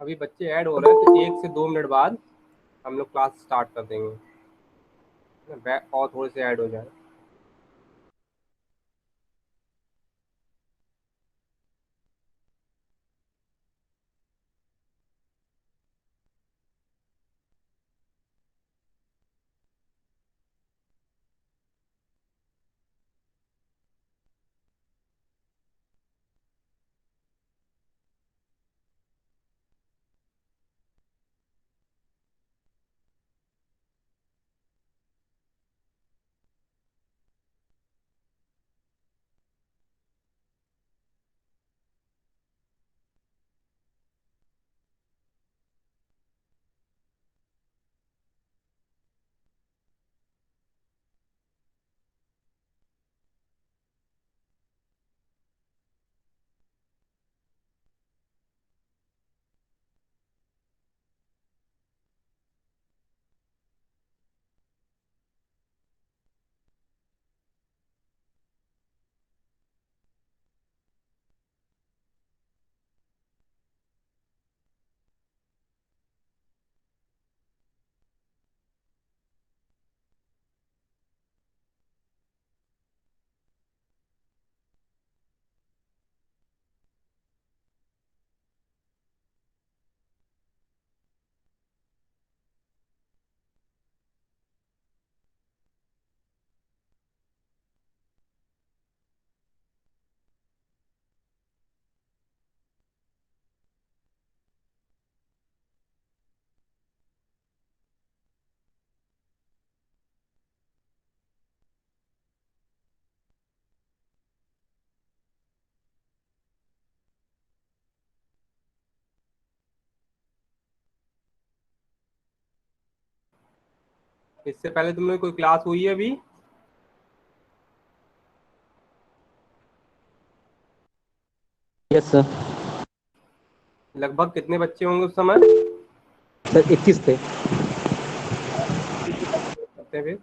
अभी बच्चे ऐड हो रहे हैं तो 1 से 2 मिनट बाद हम लोग क्लास स्टार्ट कर देंगे। और थोड़े से ऐड हो जाए। इससे पहले तुम लोग कोई क्लास हुई है अभी? Yes sir. लगभग कितने बच्चे होंगे उस समय? सर 21 थे। करते हैं फिर।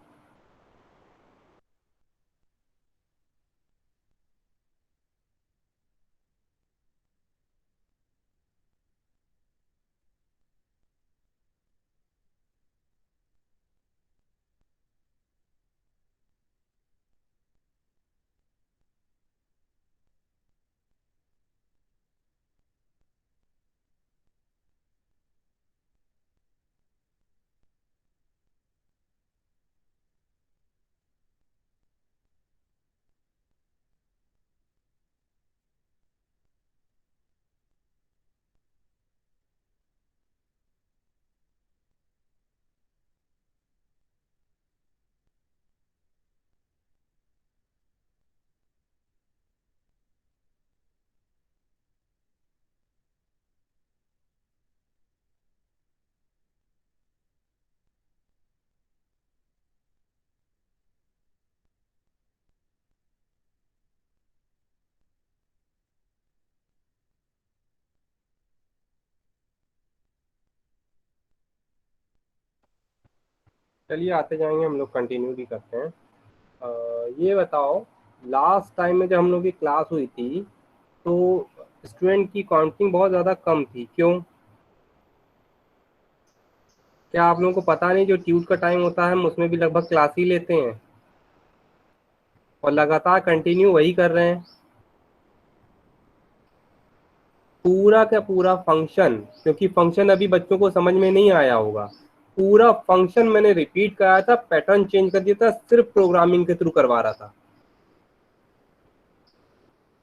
चलिए आते जाएंगे, हम लोग कंटिन्यू भी करते हैं। ये बताओ, लास्ट टाइम में जब हम लोग की क्लास हुई थी तो स्टूडेंट की काउंटिंग बहुत ज़्यादा कम थी, क्यों? क्या आप लोगों को पता नहीं, जो ट्यूट का टाइम होता है हम उसमें भी लगभग क्लास ही लेते हैं और लगातार कंटिन्यू वही कर रहे हैं। पूरा का पूरा फंक्शन, क्योंकि फंक्शन अभी बच्चों को समझ में नहीं आया होगा, पूरा फंक्शन मैंने रिपीट कराया था, पैटर्न चेंज कर दिया था, सिर्फ प्रोग्रामिंग के थ्रू करवा रहा था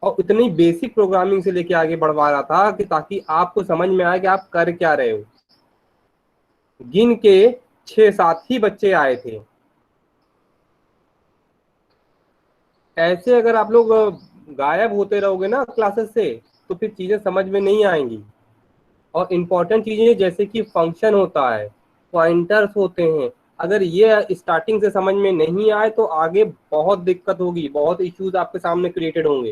और इतनी बेसिक प्रोग्रामिंग से लेके आगे बढ़वा रहा था कि ताकि आपको समझ में आए कि आप कर क्या रहे हो। गिन के 6-7 ही बच्चे आए थे। ऐसे अगर आप लोग गायब होते रहोगे ना क्लासेस से तो फिर चीजें समझ में नहीं आएंगी। और इम्पोर्टेंट चीजें जैसे कि फंक्शन होता है, पॉइंटर्स होते हैं, अगर ये स्टार्टिंग से समझ में नहीं आए तो आगे बहुत दिक्कत होगी, बहुत इश्यूज आपके सामने क्रिएटेड होंगे।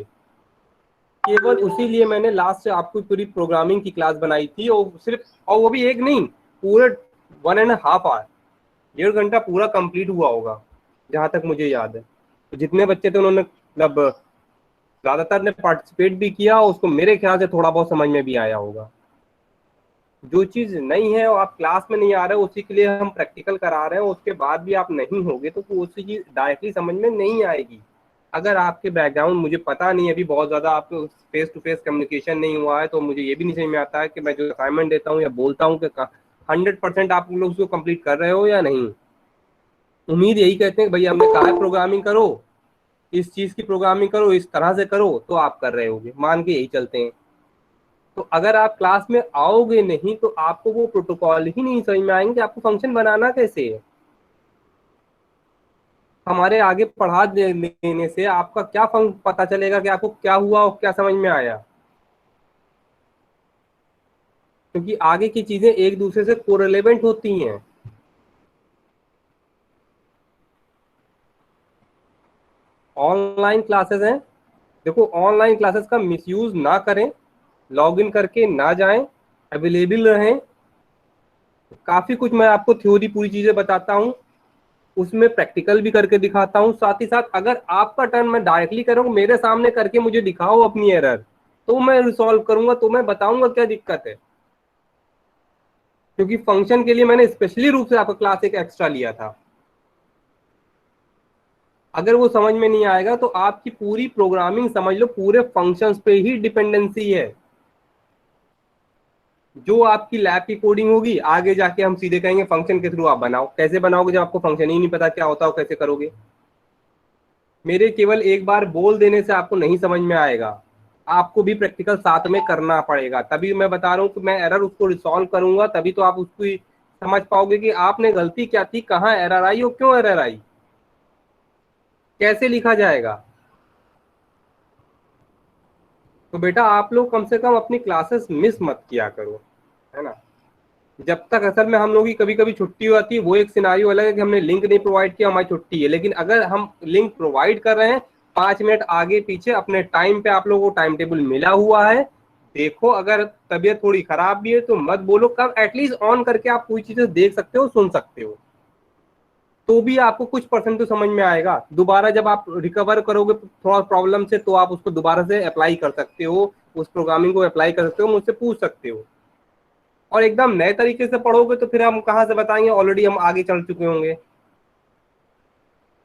केवल उसी लिए मैंने लास्ट से आपको पूरी प्रोग्रामिंग की क्लास बनाई थी, और सिर्फ, और वो भी एक नहीं, पूरे 1.5 आवर, 1.5 घंटा पूरा कंप्लीट हुआ होगा जहां तक मुझे याद है। तो जितने बच्चे थे उन्होंने मतलब ज्यादातर ने पार्टिसिपेट भी किया और उसको मेरे ख्याल से थोड़ा बहुत समझ में भी आया होगा। जो चीज नहीं है और आप क्लास में नहीं आ रहे हो उसी के लिए हम प्रैक्टिकल करा रहे हैं, उसके बाद भी आप नहीं होगे तो उसी चीज डायरेक्टली समझ में नहीं आएगी। अगर आपके बैकग्राउंड मुझे पता नहीं, अभी बहुत ज्यादा आप फेस टू फेस कम्युनिकेशन नहीं हुआ है, तो मुझे ये भी नहीं समझ में आता है कि मैं जो असाइनमेंट देता हूँ या बोलता हूँ कि 100% आप लोग उसको कंप्लीट कर रहे हो या नहीं। उम्मीद यही कहते हैं कि भैया हमने कहा है प्रोग्रामिंग करो, इस चीज की प्रोग्रामिंग करो, इस तरह से करो, तो आप कर रहे होगे, मान के यही चलते हैं। तो अगर आप क्लास में आओगे नहीं तो आपको वो प्रोटोकॉल ही नहीं समझ में आएंगे कि आपको फंक्शन बनाना कैसे है। हमारे आगे पढ़ा देने से आपका क्या फंक्शन पता चलेगा कि आपको क्या हुआ और क्या समझ में आया, क्योंकि आगे की चीजें एक दूसरे से कोरिलेवेंट होती हैं। ऑनलाइन क्लासेस हैं, देखो ऑनलाइन क्लासेस का मिसयूज ना करें, लॉगिन करके ना जाएं, अवेलेबल रहें। काफी कुछ मैं आपको थ्योरी पूरी चीजें बताता हूँ, उसमें प्रैक्टिकल भी करके दिखाता हूँ। साथ ही साथ अगर आपका टर्न मैं डायरेक्टली करूँ, मेरे सामने करके मुझे दिखाओ अपनी एरर, तो मैं रिसॉल्व करूंगा, तो मैं बताऊंगा क्या दिक्कत है। क्योंकि फंक्शन के लिए मैंने स्पेशली रूप से आपका क्लास एक एक्स्ट्रा लिया था। अगर वो समझ में नहीं आएगा तो आपकी पूरी प्रोग्रामिंग समझ लो पूरे फंक्शंस पे ही डिपेंडेंसी है। जो आपकी लैब की कोडिंग होगी आगे जाके हम सीधे कहेंगे फंक्शन के थ्रू आप बनाओ। कैसे बनाओगे जब आपको फंक्शन ही नहीं पता क्या होता हो, कैसे करोगे। मेरे केवल एक बार बोल देने से आपको नहीं समझ में आएगा, आपको भी प्रैक्टिकल साथ में करना पड़ेगा। तभी मैं बता रहा हूँ कि मैं एरर उसको रिसॉल्व करूंगा, तभी तो आप उसको समझ पाओगे कि आपने गलती क्या थी, कहाँ एरर आई और क्यों एरर आई, कैसे लिखा जाएगा। तो बेटा आप लोग कम से कम अपनी क्लासेस मिस मत किया करो, है ना। जब तक असल में हम लोग की कभी कभी छुट्टी होती है, वो एक सिनारियो अलग है कि हमने लिंक नहीं प्रोवाइड किया, हमारी छुट्टी है। लेकिन अगर हम लिंक प्रोवाइड कर रहे हैं 5 मिनट आगे पीछे अपने टाइम पे, आप लोगों को टाइम टेबल मिला हुआ है, देखो अगर तबीयत थोड़ी खराब भी है तो मत बोलो, कब एटलीस्ट ऑन करके आप पूरी चीजें देख सकते हो, सुन सकते हो, तो भी आपको कुछ परसेंट तो समझ में आएगा। दोबारा जब आप रिकवर करोगे थोड़ा प्रॉब्लम से, तो आप उसको दोबारा से अप्लाई कर सकते हो, उस प्रोग्रामिंग को अप्लाई कर सकते हो, मुझसे पूछ सकते हो। और एकदम नए तरीके से पढ़ोगे तो फिर हम कहाँ से बताएंगे, ऑलरेडी हम आगे चल चुके होंगे,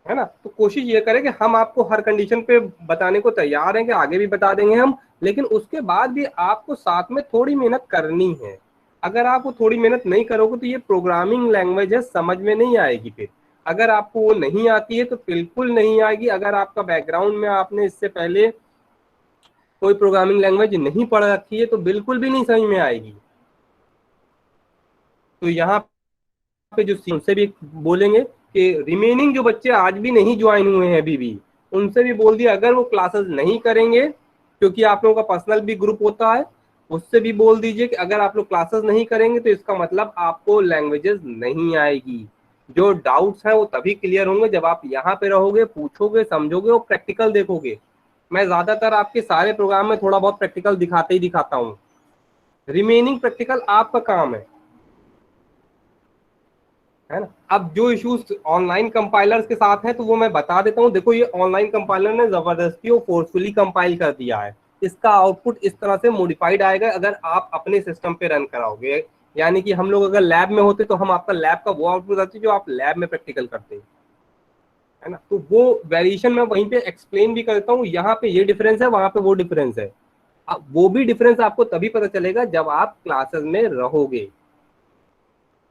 है ना। तो कोशिश ये करें कि हम आपको हर कंडीशन पे बताने को तैयार हैं कि आगे भी बता देंगे हम, लेकिन उसके बाद भी आपको साथ में थोड़ी मेहनत करनी है। अगर आप वो थोड़ी मेहनत नहीं करोगे तो ये प्रोग्रामिंग लैंग्वेज है, समझ में नहीं आएगी। फिर अगर आपको वो नहीं आती है तो बिल्कुल नहीं आएगी। अगर आपका बैकग्राउंड में आपने इससे पहले कोई प्रोग्रामिंग लैंग्वेज नहीं पढ़ रखी है तो बिल्कुल भी नहीं समझ में आएगी। तो यहाँ पे जो उनसे भी बोलेंगे कि रिमेनिंग जो बच्चे आज भी नहीं ज्वाइन हुए हैं अभी भी, उनसे भी बोल दिया अगर वो क्लासेस नहीं करेंगे, क्योंकि आप लोगों का पर्सनल भी ग्रुप होता है, उससे भी बोल दीजिए कि अगर आप लोग क्लासेस नहीं करेंगे तो इसका मतलब आपको लैंग्वेजेस नहीं आएगी। जो डाउट्स हैं वो तभी क्लियर होंगे जब आप यहाँ पे रहोगे, पूछोगे, समझोगे और प्रैक्टिकल देखोगे। मैं ज्यादातर आपके सारे प्रोग्राम में थोड़ा बहुत प्रैक्टिकल दिखाते ही दिखाता हूँ, रिमेनिंग प्रैक्टिकल आपका काम है ना। अब जो इश्यूज ऑनलाइन कंपाइलर्स के साथ है तो वो मैं बता देता हूँ। देखो ये ऑनलाइन कंपाइलर ने जबरदस्ती और फोर्सफुली कंपाइल कर दिया है, इसका आउटपुट इस तरह से मॉडिफाइड आएगा अगर आप अपने सिस्टम पे रन कराओगे। यानी कि हम लोग अगर लैब में होते तो हम आपका लैब का वो आउटपुट आती जो आप लैब में प्रैक्टिकल करते हैं, है ना। तो वो वेरिएशन मैं वहीं पे एक्सप्लेन भी करता हूँ, यहाँ पे ये डिफरेंस है, वहां पे वो डिफरेंस है। अब वो भी डिफरेंस आपको तभी पता चलेगा जब आप क्लासेस में रहोगे।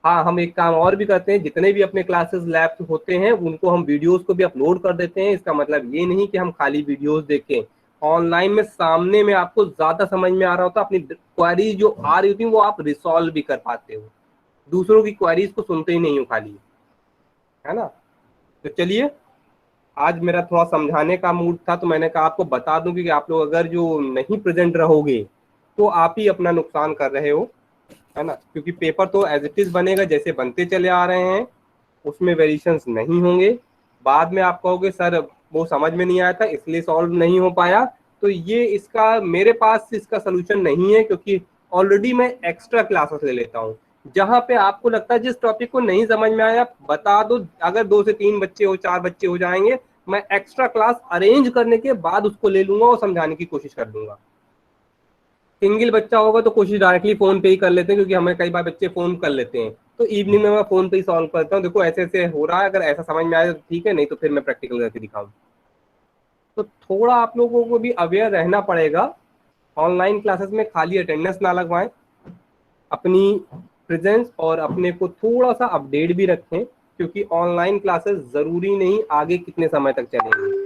हाँ, हम एक काम और भी करते हैं, जितने भी अपने क्लासेस लैब होते हैं उनको हम वीडियोस को भी अपलोड कर देते हैं। इसका मतलब ये नहीं कि हम खाली वीडियोस देखें, ऑनलाइन में सामने में आपको ज्यादा समझ में आ रहा होता, अपनी क्वेरीज जो आ रही होती है वो आप रिसॉल्व भी कर पाते हो, दूसरों की क्वेरीज को सुनते ही नहीं हो खाली, है ना। तो चलिए, आज मेरा थोड़ा समझाने का मूड था तो मैंने कहा आपको बता दूं कि आप लोग अगर जो नहीं प्रेजेंट रहोगे तो आप ही अपना नुकसान कर रहे हो, है ना। क्योंकि पेपर तो एज इट इज बनेगा जैसे बनते चले आ रहे हैं, उसमें वेरिएशंस नहीं होंगे। बाद में आप कहोगे सर वो समझ में नहीं आया था इसलिए सॉल्व नहीं हो पाया, तो ये इसका मेरे पास इसका सोल्यूशन नहीं है, क्योंकि ऑलरेडी मैं एक्स्ट्रा क्लासेस ले लेता हूँ। जहां पे आपको लगता है जिस टॉपिक को नहीं समझ में आया बता दो, अगर 2 से 3 बच्चे हो, 4 बच्चे हो जाएंगे, मैं एक्स्ट्रा क्लास अरेंज करने के बाद उसको ले लूंगा और समझाने की कोशिश कर लूंगा। सिंगल बच्चा होगा तो कोशिश डायरेक्टली फोन पे ही कर लेते हैं, क्योंकि हमें कई बार बच्चे फोन कर लेते हैं, तो इवनिंग में मैं फोन पे ही सॉल्व करता हूँ, देखो ऐसे ऐसे हो रहा है, अगर ऐसा समझ में आए तो ठीक है, नहीं तो फिर मैं प्रैक्टिकल करके दिखाऊँ। तो थोड़ा आप लोगों को भी अवेयर रहना पड़ेगा। ऑनलाइन क्लासेस में खाली अटेंडेंस ना लगवाएं, अपनी प्रेजेंस और अपने को थोड़ा सा अपडेट भी रखें, क्योंकि ऑनलाइन क्लासेस जरूरी नहीं आगे कितने समय तक चलेंगे।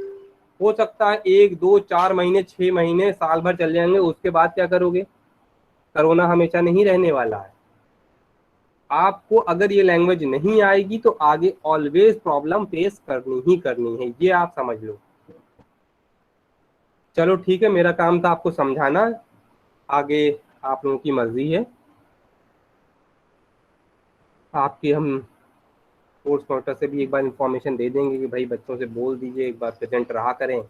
हो सकता है 1 2 4 महीने 6 महीने साल भर चल जाएंगे, उसके बाद क्या करोगे? कोरोना हमेशा नहीं रहने वाला है। आपको अगर ये लैंग्वेज नहीं आएगी तो आगे ऑलवेज प्रॉब्लम फेस करनी ही करनी है, ये आप समझ लो। चलो ठीक है, मेरा काम था आपको समझाना, आगे आप लोगों की मर्जी है। आपकी हम कोर्स काउंटर से भी एक बार इंफॉर्मेशन दे देंगे कि भाई बच्चों से बोल दीजिए एक बार प्रेजेंट रहा करें,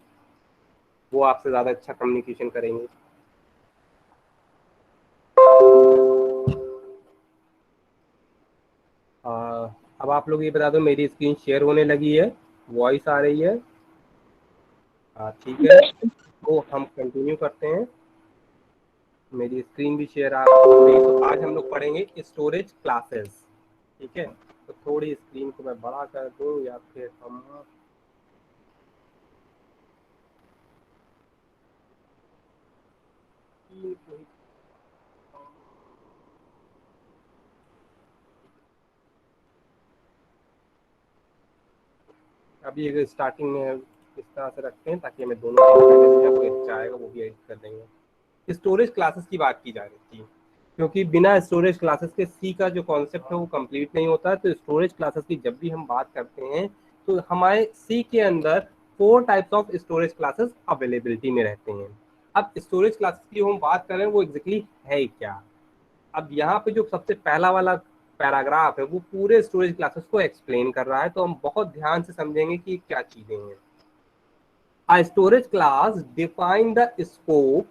वो आपसे ज़्यादा अच्छा कम्युनिकेशन करेंगे। अब आप लोग ये बता दो, मेरी स्क्रीन शेयर होने लगी है, वॉइस आ रही है? ठीक है, तो हम कंटिन्यू करते हैं। मेरी स्क्रीन भी शेयर आ रही है। तो आज हम लोग पढ़ेंगे स्टोरेज क्लासेस, ठीक है। तो थोड़ी स्क्रीन को मैं बड़ा कर दूं या फिर हम अभी एक स्टार्टिंग में इस तरह से रखते हैं ताकि हमें दोनों आपको चाहेगा वो भी एडिट कर देंगे। स्टोरेज क्लासेस की बात की जा रही थी, क्योंकि बिना स्टोरेज क्लासेस के सी का जो कॉन्सेप्ट है वो कंप्लीट नहीं होता है। तो स्टोरेज क्लासेस की जब भी हम बात करते हैं तो हमारे सी के अंदर 4 types of storage classes availability में रहते हैं। अब स्टोरेज क्लासेस की हम बात करें वो एग्जैक्टली है क्या। अब यहाँ पे जो सबसे पहला वाला पैराग्राफ है वो पूरे स्टोरेज क्लासेस को एक्सप्लेन कर रहा है, तो हम बहुत ध्यान से समझेंगे कि क्या चीजें हैं। A storage class define the scope,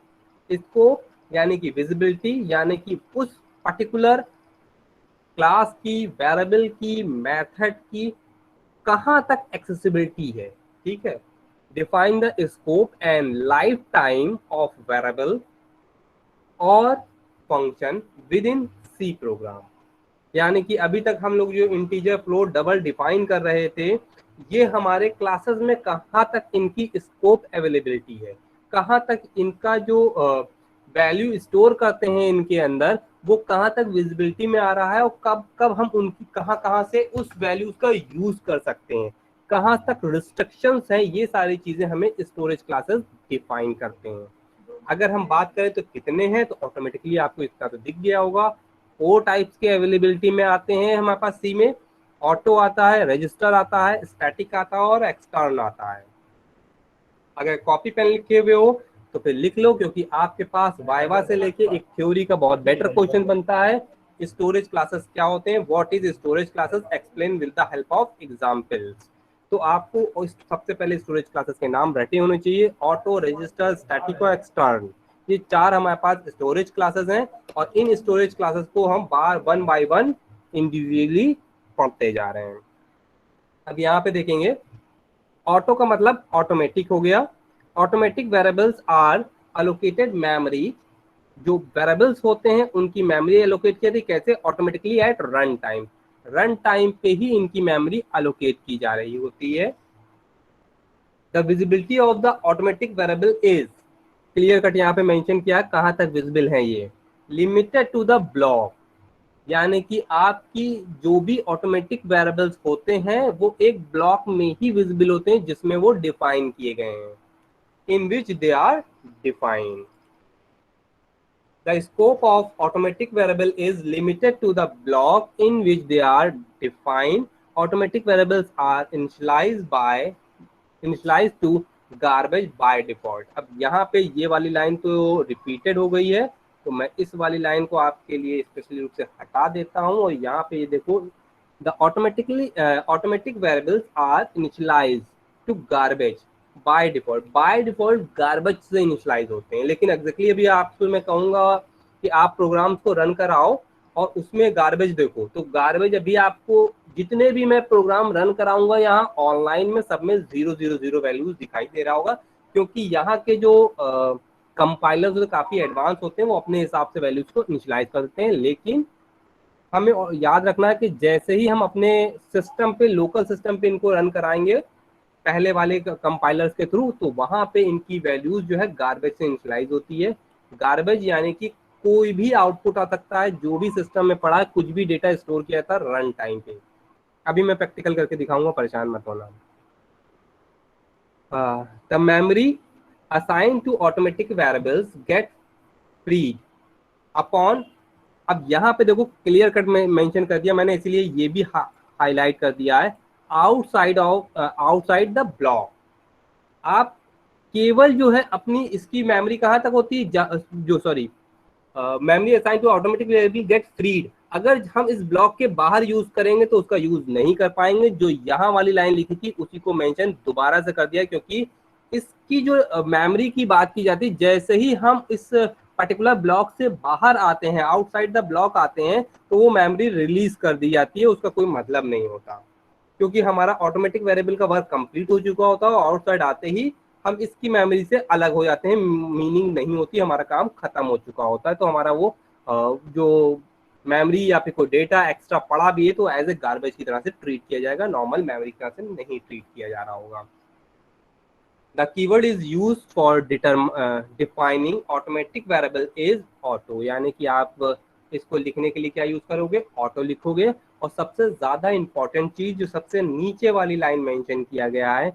scope यानी कि विजिबिलिटी, यानी कि उस पर्टिकुलर क्लास की, वेरिएबल की, मेथड की कहाँ तक एक्सेसिबिलिटी है, ठीक है। Define the scope and life time of variable और function within C program. यानी कि अभी तक हम लोग जो इंटीजर फ्लोट डबल डिफाइन कर रहे थे, ये हमारे क्लासेस में कहाँ तक इनकी स्कोप अवेलेबिलिटी है, कहाँ तक इनका जो वैल्यू स्टोर करते हैं इनके अंदर, वो कहाँ तक विजिबिलिटी में आ रहा है, और कब कब हम उनकी कहाँ कहाँ से उस वैल्यूज का यूज कर सकते हैं, कहाँ तक रिस्ट्रिक्शंस हैं, ये सारी चीजें हमें स्टोरेज क्लासेस डिफाइन करते हैं। अगर हम बात करें तो कितने हैं, तो ऑटोमेटिकली आपको इतना तो दिख गया होगा। 4 टाइप्स के अवेलेबिलिटी में आते हैं हमारे पास सी में। ऑटो आता है, रजिस्टर आता है, स्टैटिक आता है और एक्सटर्न आता है। अगर कॉपी पेन लिखे हुए हो तो फिर लिख लो, क्योंकि आपके पास वाइवा से लेके एक थ्योरी का बहुत बेटर क्वेश्चन बनता है। स्टोरेज क्लासेस क्या होते हैं, what is storage classes, explain with the help of examples. तो आपको सबसे पहले स्टोरेज क्लासेस के नाम रटे होने चाहिए, ऑटो, रजिस्टर, स्टैटिक और एक्सटर्न। ये 4 हमारे पास स्टोरेज क्लासेस हैं, और इन स्टोरेज क्लासेस को हम बार 1 बाय 1 इंडिविजुअली पढ़ते जा रहे हैं। अब यहाँ पे देखेंगे, ऑटो का मतलब ऑटोमेटिक हो गया। Automatic variables are allocated memory, जो वेरिएबल्स होते हैं उनकी मेमोरी एलोकेट की जाती है, कैसे? Automatically at run time, run time पे ही इनकी मेमोरी अलोकेट की जा रही होती है। The visibility of the automatic variable is, clear cut यहाँ पे मेंशन किया है कहाँ तक विजिबल है ये, लिमिटेड टू द ब्लॉक, यानी कि आपकी जो भी ऑटोमेटिक वेरिएबल्स होते हैं वो एक ब्लॉक में ही विजिबल होते हैं जिसमें वो डिफाइन किए गए हैं, in which they are defined. The scope of automatic variable is limited to the block in which they are defined. Automatic variables are initialized to garbage by default. अब यहाँ पे ये वाली लाइन तो रिपीटेड हो गई है, तो मैं इस वाली लाइन को आपके लिए स्पेशली रूप से हटा देता हूँ, और यहाँ पे ये देखो, the automatic variables are initialised to garbage by default garbage से इनिशियलाइज होते हैं। लेकिन एग्जैक्टली अभी आपको मैं कहूंगा कि आप प्रोग्राम्स को रन कराओ और उसमें गार्बेज देखो, तो गार्बेज अभी आपको जितने भी मैं प्रोग्राम रन कराऊंगा यहाँ ऑनलाइन में सब में 0 0 0 वैल्यूज दिखाई दे रहा होगा, क्योंकि यहाँ के जो कंपाइलर्स तो काफ़ी एडवांस होते हैं, वो अपने हिसाब से वैल्यूज को इनिशियलाइज कर देते हैं, लेकिन हमें याद रखना है कि जैसे ही हम अपने सिस्टम पे, लोकल सिस्टम पे इनको रन कराएंगे पहले वाले कंपाइलर्स के थ्रू, तो वहां पे इनकी वैल्यूज जो है गार्बेज से इनिशियलाइज होती है। गार्बेज यानी कि कोई भी आउटपुट आ सकता है, जो भी सिस्टम में पड़ा है, कुछ भी डेटा स्टोर किया था रन टाइम पे। अभी मैं प्रैक्टिकल करके दिखाऊंगा, परेशान मत होना। The memory assign to automatic variables get freed upon, अब यहाँ पे देखो क्लियर कट में मेंशन कर दिया मैंने, इसलिए ये भी हाईलाइट कर दिया है, आउटसाइड द ब्लॉक। आप केवल जो है अपनी इसकी मेमोरी कहाँ तक होती है, जो sorry memory assign to automatic variable get freed, अगर हम इस ब्लॉक के बाहर यूज करेंगे तो उसका यूज नहीं कर पाएंगे। जो यहाँ वाली लाइन लिखी थी उसी को मेंशन दोबारा से कर दिया, क्योंकि इसकी जो मेमोरी की बात की जाती है, जैसे ही हम इस पर्टिकुलर ब्लॉक से बाहर आते हैं, आउटसाइड द ब्लॉक आते हैं, तो वो मेमोरी रिलीज कर दी जाती है, उसका कोई मतलब नहीं होता, क्योंकि हमारा ऑटोमेटिक वेरिएबल का वर्क कंप्लीट हो चुका होता है और आउटसाइड आते ही हम इसकी मेमोरी से अलग हो जाते हैं, मीनिंग नहीं होती, हमारा काम खत्म हो चुका होता है। तो हमारा वो जो मेमोरी या फिर कोई डेटा एक्स्ट्रा पड़ा भी है तो एज ए गार्बेज की तरह से ट्रीट किया जाएगा, नॉर्मल मेमोरी की तरह से नहीं ट्रीट किया जा रहा होगा। The keyword is use for defining automatic variable is auto, यानी कि आप इसको लिखने के लिए क्या यूज करोगे, ऑटो लिखोगे। और सबसे ज्यादा इंपॉर्टेंट चीज जो सबसे नीचे वाली लाइन मेंशन किया गया है,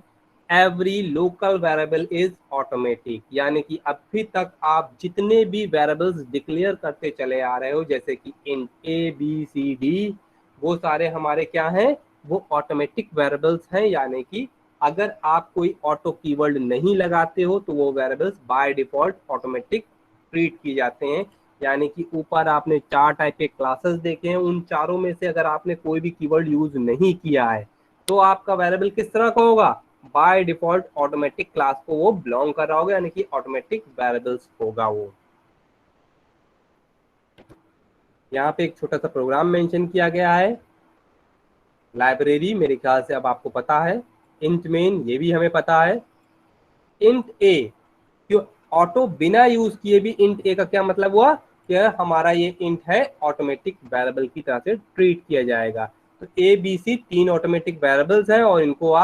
every local variable is automatic, यानी कि अभी तक आप जितने भी वेरिएबल्स डिक्लेयर करते चले आ रहे हो, जैसे कि int a b c d, वो सारे हमारे क्या हैं, वो ऑटोमेटिक वेरिएबल्स हैं। यानी कि अगर आप कोई ऑटो कीवर्ड नहीं लगाते हो तो वो variables by default automatic treat किए जाते हैं। यानी कि ऊपर आपने 4 टाइप के क्लासेस देखे हैं, उन चारों में से अगर आपने कोई भी कीवर्ड यूज नहीं किया है तो आपका वेरिएबल किस तरह का होगा, बाय डिफॉल्ट ऑटोमेटिक क्लास को वो बिलोंग कर रहा होगा, यानी कि ऑटोमेटिक वेरिएबल्स होगा वो। यहाँ पे एक छोटा सा प्रोग्राम मेंशन किया गया है, लाइब्रेरी मेरे ख्याल से अब आपको पता है, इंट मेन ये भी हमें पता है, इंट ए, क्यों ऑटो बिना यूज किए भी इंट ए का क्या मतलब हुआ कि हमारा ये इंट है ऑटोमेटिक वेरिएबल की तरह से ट्रीट किया जाएगा। तो a b c 3 automatic variables हैं और इनको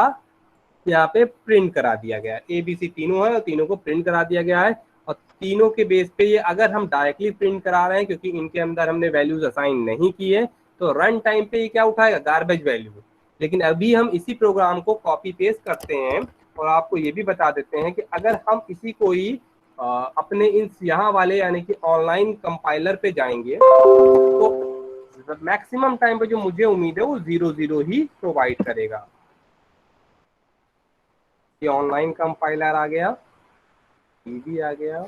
यहाँ पे प्रिंट करा दिया गया है, ए बी सी तीनों है और तीनों को प्रिंट करा दिया गया है। और तीनों के बेस पे ये अगर हम डायरेक्टली प्रिंट करा रहे हैं क्योंकि इनके अंदर हमने वैल्यूज असाइन नहीं की है, तो रन टाइम पे ये क्या उठाएगा, गार्बेज वैल्यू। लेकिन अभी हम इसी प्रोग्राम को कॉपी पेस्ट करते हैं और आपको ये भी बता देते हैं कि अगर हम इसी को ही अपने इन यहाँ वाले यानी कि ऑनलाइन कंपाइलर पे जाएंगे तो मैक्सिमम टाइम पे जो मुझे उम्मीद है वो 0 ही प्रोवाइड करेगा। ये ऑनलाइन कंपाइलर आ गया, ये भी आ गया,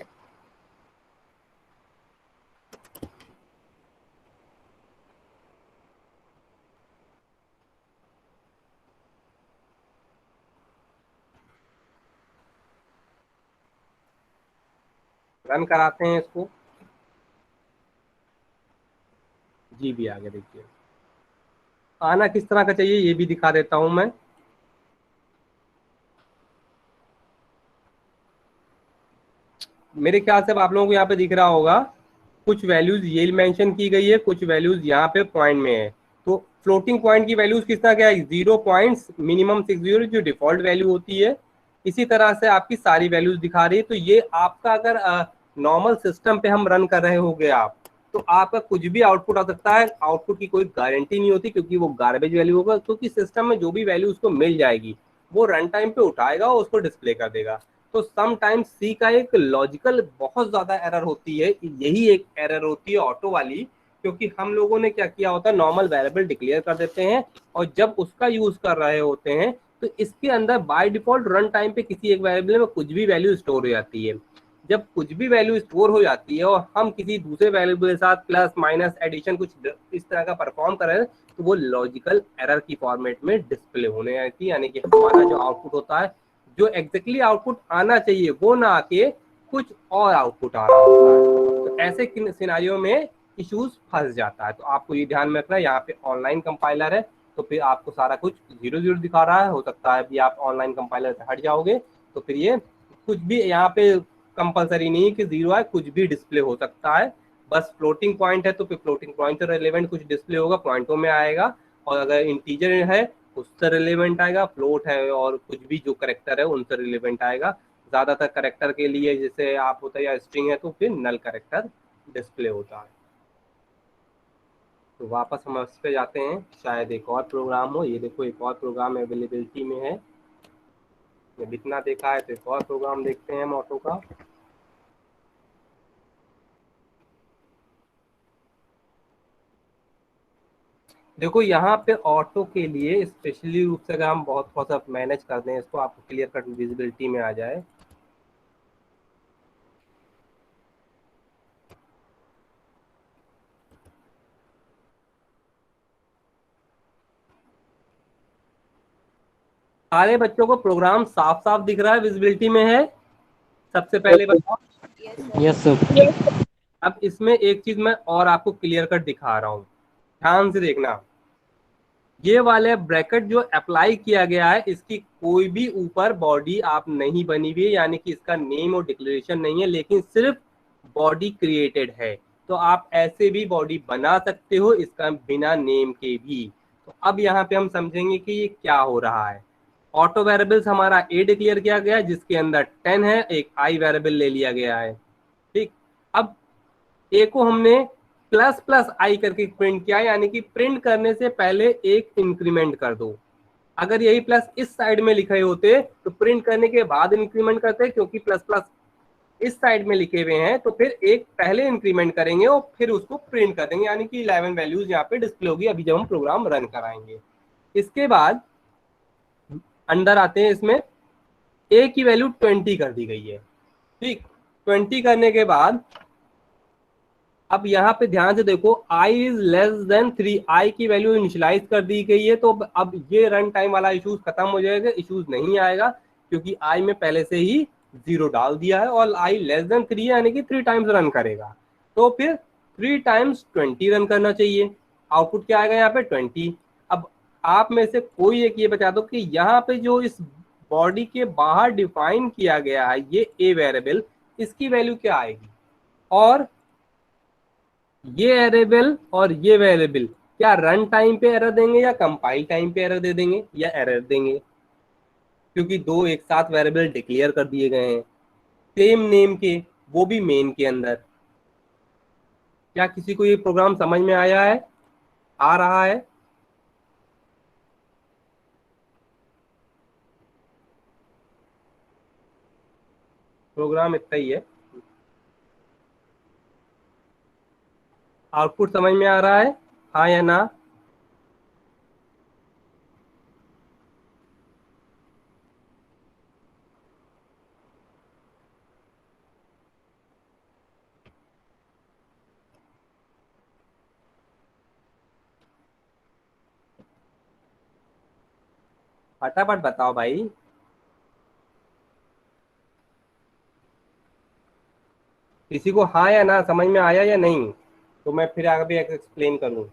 रन कराते हैं इसको, जी भी आ गया। देखिए आना किस तरह का चाहिए ये भी दिखा देता हूं मैं। मेरे ख्याल से अब आप लोगों को यहाँ पे दिख रहा होगा, कुछ वैल्यूज ये मेंशन की गई है, कुछ वैल्यूज यहाँ पे पॉइंट में है। तो फ्लोटिंग पॉइंट की वैल्यूज किस तरह क्या है, 0 पॉइंट्स मिनिमम 60 जो डिफॉल्ट वैल्यू होती है, इसी तरह से आपकी सारी वैल्यूज दिखा रही है। तो ये आपका अगर नॉर्मल सिस्टम पे हम रन कर रहे होंगे आप, तो आपका कुछ भी आउटपुट आ सकता है, आउटपुट की कोई गारंटी नहीं होती क्योंकि वो गार्बेज वैल्यू होगा, क्योंकि सिस्टम में जो भी वैल्यू उसको मिल जाएगी वो रन टाइम पे उठाएगा और उसको डिस्प्ले कर देगा। तो समटाइम्स सी का एक लॉजिकल बहुत ज्यादा एरर होती है, यही एक एरर होती है ऑटो वाली, क्योंकि हम लोगों ने क्या किया होता है, नॉर्मल वेरिएबल डिक्लेयर कर देते हैं और जब उसका यूज कर रहे होते हैं तो इसके अंदर बाय डिफॉल्ट रन टाइम पे किसी एक वेरिएबल में कुछ भी वैल्यू स्टोर हो जाती है। जब कुछ भी वैल्यू स्टोर हो जाती है और हम किसी दूसरे वेरिएबल के साथ प्लस माइनस एडिशन कुछ इस तरह का परफॉर्म कर रहे हैं तो वो लॉजिकल एरर की फॉर्मेट में डिस्प्ले होने आती है, यानी कि हमारा जो आउटपुट होता है, जो एग्जैक्टली आउटपुट आना चाहिए वो ना आके कुछ और आउटपुट आ रहा होता है। तो ऐसे सिनारियों में इश्यूज फंस जाता है। तो आपको ये ध्यान में रखना है, यहाँ पे ऑनलाइन कंपाइलर है तो फिर आपको सारा कुछ 0 दिखा रहा है, हो सकता है भी आप ऑनलाइन कंपाइलर से हट जाओगे तो फिर ये कुछ भी यहाँ पे कंपलसरी नहीं है कि 0 आए, कुछ भी डिस्प्ले हो सकता है। बस फ्लोटिंग पॉइंट है तो फिर फ्लोटिंग पॉइंट से रिलेवेंट कुछ डिस्प्ले होगा, पॉइंटों में आएगा। और अगर इंटीजर है उससे रिलेवेंट आएगा, फ्लोट है और कुछ भी जो करेक्टर है उनसे रिलेवेंट आएगा। ज़्यादातर करेक्टर के लिए जैसे आप होता है या स्ट्रिंग है तो फिर नल करेक्टर डिस्प्ले होता है। तो वापस हम उस पर जाते हैं, शायद एक और प्रोग्राम हो। ये देखो एक और प्रोग्राम अवेलेबिलिटी में है, इतना देखा है तो एक और प्रोग्राम देखते हैं हम ऑटो का। देखो यहाँ पे ऑटो के लिए स्पेशली रूप से अगर हम बहुत थोड़ा सा मैनेज कर दें इसको, आपको क्लियर कट विजिबिलिटी में आ जाए। सारे बच्चों को प्रोग्राम साफ साफ दिख रहा है, विजिबिलिटी में है? सबसे पहले बताओ। Yes sir. अब इसमें एक चीज मैं और आपको क्लियर कट दिखा रहा हूँ, ध्यान से देखना। ये वाले ब्रैकेट जो अप्लाई किया गया है, इसकी कोई भी ऊपर बॉडी आप नहीं बनी हुई है, यानी कि इसका नेम और डिक्लेरेशन नहीं है, लेकिन सिर्फ बॉडी क्रिएटेड है। तो आप ऐसे भी बॉडी बना सकते हो इसका बिना नेम के भी। तो अब यहाँ पे हम समझेंगे कि ये क्या हो रहा है। ऑटो वेरिएबल्स हमारा ए डिक्लेयर किया गया है जिसके अंदर 10 है, एक आई वेरिएबल ले लिया गया है, ठीक। अब ए को हमने प्लस प्लस आई करके प्रिंट किया, यानी कि प्रिंट करने से पहले एक इंक्रीमेंट कर दो। अगर यही प्लस इस साइड में लिखे होते तो प्रिंट करने के बाद इंक्रीमेंट करते, क्योंकि प्लस प्लस इस साइड में लिखे हुए हैं तो फिर एक पहले इंक्रीमेंट करेंगे और फिर उसको प्रिंट कर देंगे, यानी कि 11 वैल्यूज यहाँ पे डिस्प्ले होगी अभी जब हम प्रोग्राम रन कराएंगे। इसके बाद अंदर आते हैं, इसमें ए की वैल्यू 20 कर दी गई है, ठीक। 20 करने के बाद अब यहाँ पे ध्यान से देखो, i is less than 3, i की वैल्यू इनिशियलाइज कर दी गई है। तो अब ये रन टाइम वाला इशूज खत्म हो जाएगा, इशूज नहीं आएगा क्योंकि i में पहले से ही 0 डाल दिया है और i लेस देन 3 है, यानी कि 3 टाइम्स रन करेगा। तो फिर 3 टाइम्स 20 रन करना चाहिए। आउटपुट क्या आएगा यहाँ पे 20। अब आप में से कोई एक ये बता दो कि यहाँ पे जो इस बॉडी के बाहर डिफाइन किया गया है ये ए वेरिएबल, इसकी वैल्यू क्या आएगी? और ये वेरिएबल और ये वेरिएबल क्या रन टाइम पे एरर देंगे या कंपाइल टाइम पे एरर दे देंगे या एरर देंगे? क्योंकि दो एक साथ वेरिएबल डिक्लेयर कर दिए गए हैं सेम नेम के, वो भी मेन के अंदर। क्या किसी को ये प्रोग्राम समझ में आया है, आ रहा है? प्रोग्राम इतना ही है, आउटपुट समझ में आ रहा है, हाँ या ना? फटाफट बताओ भाई। किसी को हाँ या ना समझ में आया या नहीं, तो मैं फिर आगे भी एक्सप्लेन करूँ।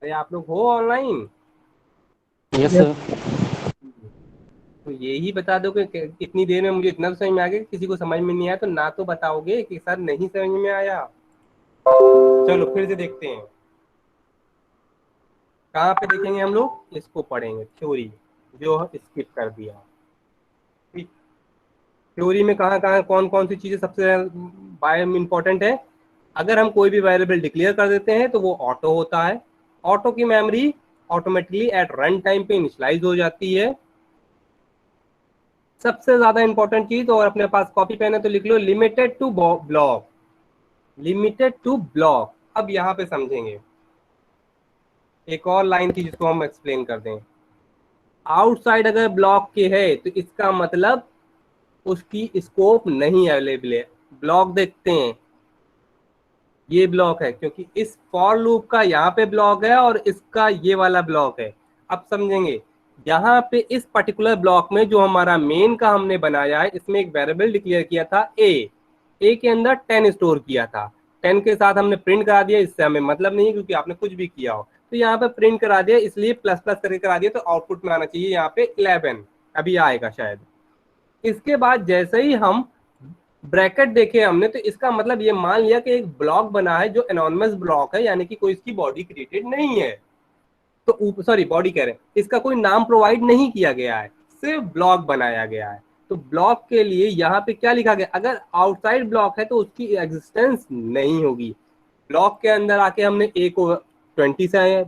अरे आप लोग हो ऑनलाइन? Yes sir. तो यही बता दो कि इतनी देर में मुझे इतना तो समझ में आ गया, किसी को समझ में नहीं आया तो ना तो बताओगे कि सर नहीं समझ में आया। चलो फिर से देखते हैं, कहाँ पे देखेंगे हम लोग, इसको पढ़ेंगे थ्योरी, जो स्किप कर दिया। ठीक, थ्योरी में कहाँ कहाँ कौन कौन सी चीजें सबसे बाय इंपॉर्टेंट है। अगर हम कोई भी वेरिएबल डिक्लेयर कर देते हैं तो वो ऑटो होता है। ऑटो की memory automatically at run time पे इनिशियलाइज हो जाती है। सबसे ज्यादा इंपॉर्टेंट चीज, और अपने पास कॉपी पेन है तो लिख लो, limited to block, limited to block. अब यहाँ पे समझेंगे, एक और लाइन थी जिसको हम एक्सप्लेन कर दें। आउटसाइड अगर ब्लॉक के है तो इसका मतलब उसकी स्कोप नहीं अवेलेबल है। ब्लॉक देखते हैं, ये ब्लॉक है क्योंकि इस फॉर लूप का यहाँ पे ब्लॉक है और इसका ये वाला ब्लॉक है। अब समझेंगे, यहाँ पे इस पर्टिकुलर ब्लॉक में जो हमारा मेन का हमने बनाया है, इसमें एक वेरिएबल डिक्लेयर किया था ए। ए के अंदर 10 स्टोर किया था, 10 के साथ हमने प्रिंट करा दिया, इससे हमें मतलब नहीं है क्योंकि आपने कुछ भी किया हो, तो यहाँ पे प्रिंट करा दिया इसलिए प्लस प्लस करके करा दिया, तो आउटपुट में आना चाहिए यहाँ पे 11, अभी आएगा शायद। इसके बाद जैसे ही हम ब्रैकेट देखे हमने, तो इसका मतलब ये मान लिया कि एक ब्लॉक बना है जो एनोनिमस ब्लॉक है, यानी कि कोई इसकी बॉडी क्रिएटेड नहीं है, तो सॉरी बॉडी कह रहे हैं, इसका कोई नाम प्रोवाइड नहीं किया गया है, सिर्फ ब्लॉक बनाया गया है। तो ब्लॉक के लिए यहाँ पे क्या लिखा गया, अगर आउटसाइड ब्लॉक है तो उसकी एग्जिस्टेंस नहीं होगी। ब्लॉक के अंदर आके हमने ए को 20 से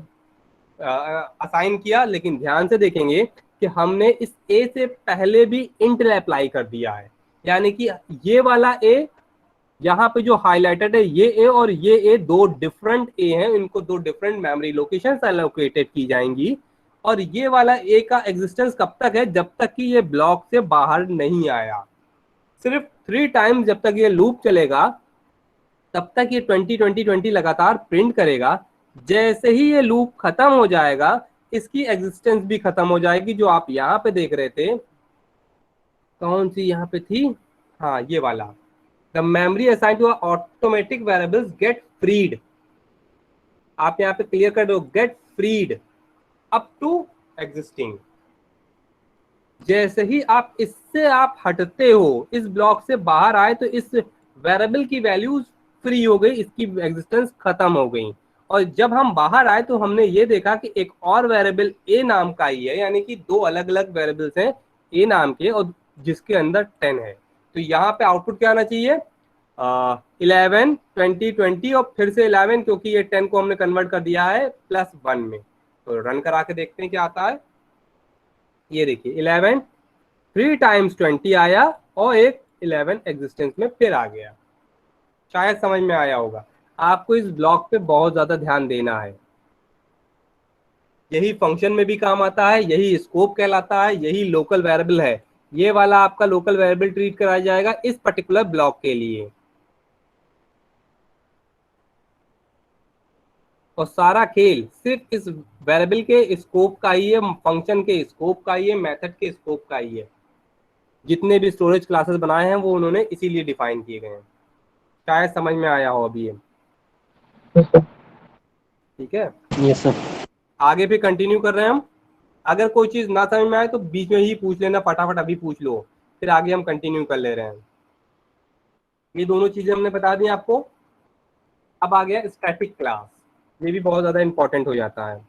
असाइन किया, लेकिन ध्यान से देखेंगे कि हमने इस ए से पहले भी इंट अप्लाई कर दिया है, यानी कि ये वाला ए यहाँ पे जो हाईलाइटेड है ये ए और ये ए दो डिफरेंट ए हैं, इनको दो डिफरेंट मेमोरी लोकेशन एलोकेटेड की जाएंगी। और ये वाला ए का एग्जिस्टेंस कब तक है, जब तक कि ये ब्लॉक से बाहर नहीं आया। सिर्फ 3 टाइम्स जब तक ये लूप चलेगा तब तक ये 20 लगातार प्रिंट करेगा। जैसे ही ये लूप खत्म हो जाएगा इसकी एग्जिस्टेंस भी खत्म हो जाएगी। जो आप यहाँ पे देख रहे थे, कौन सी यहाँ पे थी, हाँ ये वाला, the memory assigned to automatic variables get freed, आप यहाँ पे क्लियर कर दो, get freed up to existing. जैसे ही आप इससे आप हटते हो, इस ब्लॉक से बाहर आए, तो इस वेरिएबल की वैल्यूज फ्री हो गई, इसकी एग्जिस्टेंस खत्म हो गई। और जब हम बाहर आए तो हमने ये देखा कि एक और वेरिएबल ए नाम का ही है, यानी कि दो अलग अलग वेरिएबल्स हैं ए नाम के, और जिसके अंदर 10 है। तो यहाँ पे आउटपुट क्या आना चाहिए, 11 20 और फिर से 11, क्योंकि ये 10 को हमने कन्वर्ट कर दिया है +1 में। तो रन करा के देखते हैं क्या आता है। ये देखिए 11 3 टाइम्स 20 आया और एक 11 एग्जिस्टेंस में फिर आ गया। शायद समझ में आया होगा। आपको इस ब्लॉक पे बहुत ज्यादा ध्यान देना है, यही फंक्शन में भी काम आता है, यही स्कोप कहलाता है, यही लोकल वेरिएबल है। ये वाला आपका लोकल वेरिएबल ट्रीट कराया जाएगा इस पर्टिकुलर ब्लॉक के लिए। और सारा खेल सिर्फ इस वेरिएबल के स्कोप का ही है, फंक्शन के स्कोप का ही है, मेथड के स्कोप का ही है। जितने भी स्टोरेज क्लासेस बनाए हैं वो उन्होंने इसीलिए डिफाइन किए गए हैं। शायद समझ में आया हो अभी ये, ठीक है। Yes sir. आगे भी कंटिन्यू कर रहे हैं हम। अगर कोई चीज ना समझ में आए तो बीच में ही पूछ लेना, फटाफट अभी पूछ लो, फिर आगे हम कंटिन्यू कर ले रहे हैं। ये दोनों चीजें हमने बता दी आपको। अब आ गया स्टैटिक क्लास, ये भी बहुत ज्यादा इंपॉर्टेंट हो जाता है।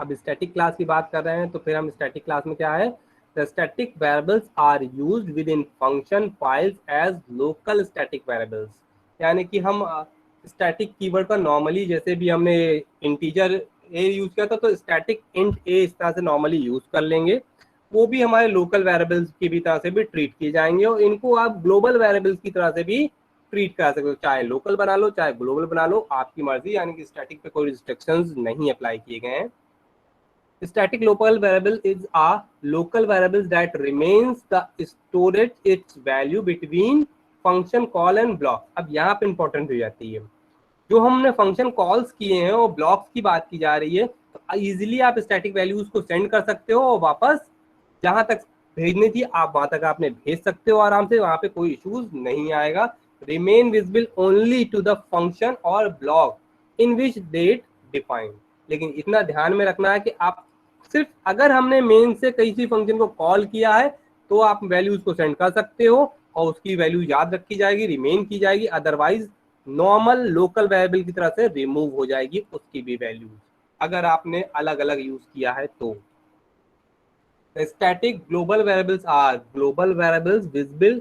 अब स्टैटिक क्लास की बात कर रहे हैं तो फिर हम स्टैटिक क्लास में क्या है, the static variables are used within function files as local static variables. यानी कि हम स्टैटिक कीवर्ड का नॉर्मली, जैसे भी हमने इंटीजर ए यूज किया था तो स्टैटिक इंट ए इस तरह से नॉर्मली यूज कर लेंगे, वो भी हमारे लोकल वेरिएबल्स की भी तरह से भी ट्रीट किए जाएंगे। और इनको आप ग्लोबल वेरिएबल्स की तरह से भी ट्रीट कर सकते हो, चाहे लोकल बना लो चाहे ग्लोबल बना लो, आपकी मर्जी। यानी कि स्टैटिक पे कोई रिस्ट्रिक्शंस नहीं अप्लाई किए गए हैं। Static local variable is a local variable that remains the storage its value between function call and block। अब यहाँ पे इंपॉर्टेंट हो जाती है, जो हमने फंक्शन कॉल्स किए हैं और ब्लॉक्स की बात की जा रही है, तो इजीली आप स्टैटिक वैल्यूज को सेंड कर सकते हो और वापस जहां तक भेजनी थी आप वहां तक आपने भेज सकते हो आराम से, वहां पे कोई इश्यूज नहीं आएगा। Remain visible only to the function और block in which that defined. लेकिन इतना ध्यान में रखना है कि आप सिर्फ अगर हमने मेन से किसी फंक्शन को कॉल किया है तो आप वैल्यूज को सेंड कर सकते हो और उसकी वैल्यू याद रखी जाएगी, रिमेन की जाएगी। अदरवाइज नॉर्मल लोकल वेरिएबल की तरह से रिमूव हो जाएगी उसकी भी वैल्यूज, अगर आपने अलग अलग यूज किया है तो। Static global variables are global variables visible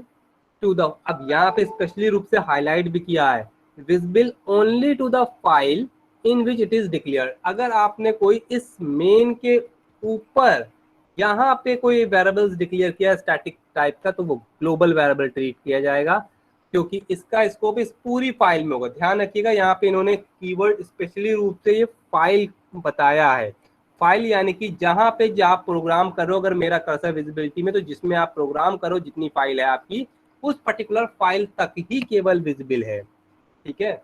to the, अब यहाँ पे स्पेशली रूप से हाईलाइट भी किया है, visible only to the file in which it is declared. अगर आपने कोई इस मेन के ऊपर यहाँ पे कोई वेरिएबल्स डिक्लेयर किया स्टैटिक टाइप का, तो वो ग्लोबल वेरिएबल ट्रीट किया जाएगा, क्योंकि इसका स्कोप इस पूरी फाइल में होगा। ध्यान रखिएगा यहाँ पे इन्होंने कीवर्ड स्पेशली रूप से ये फाइल बताया है। फाइल यानी कि जहां पे आप प्रोग्राम करो, अगर मेरा कर्सर विजिबिलिटी में, तो जिसमें आप प्रोग्राम करो जितनी फाइल है आपकी, उस पर्टिकुलर फाइल तक ही केवल विजिबल है, ठीक है।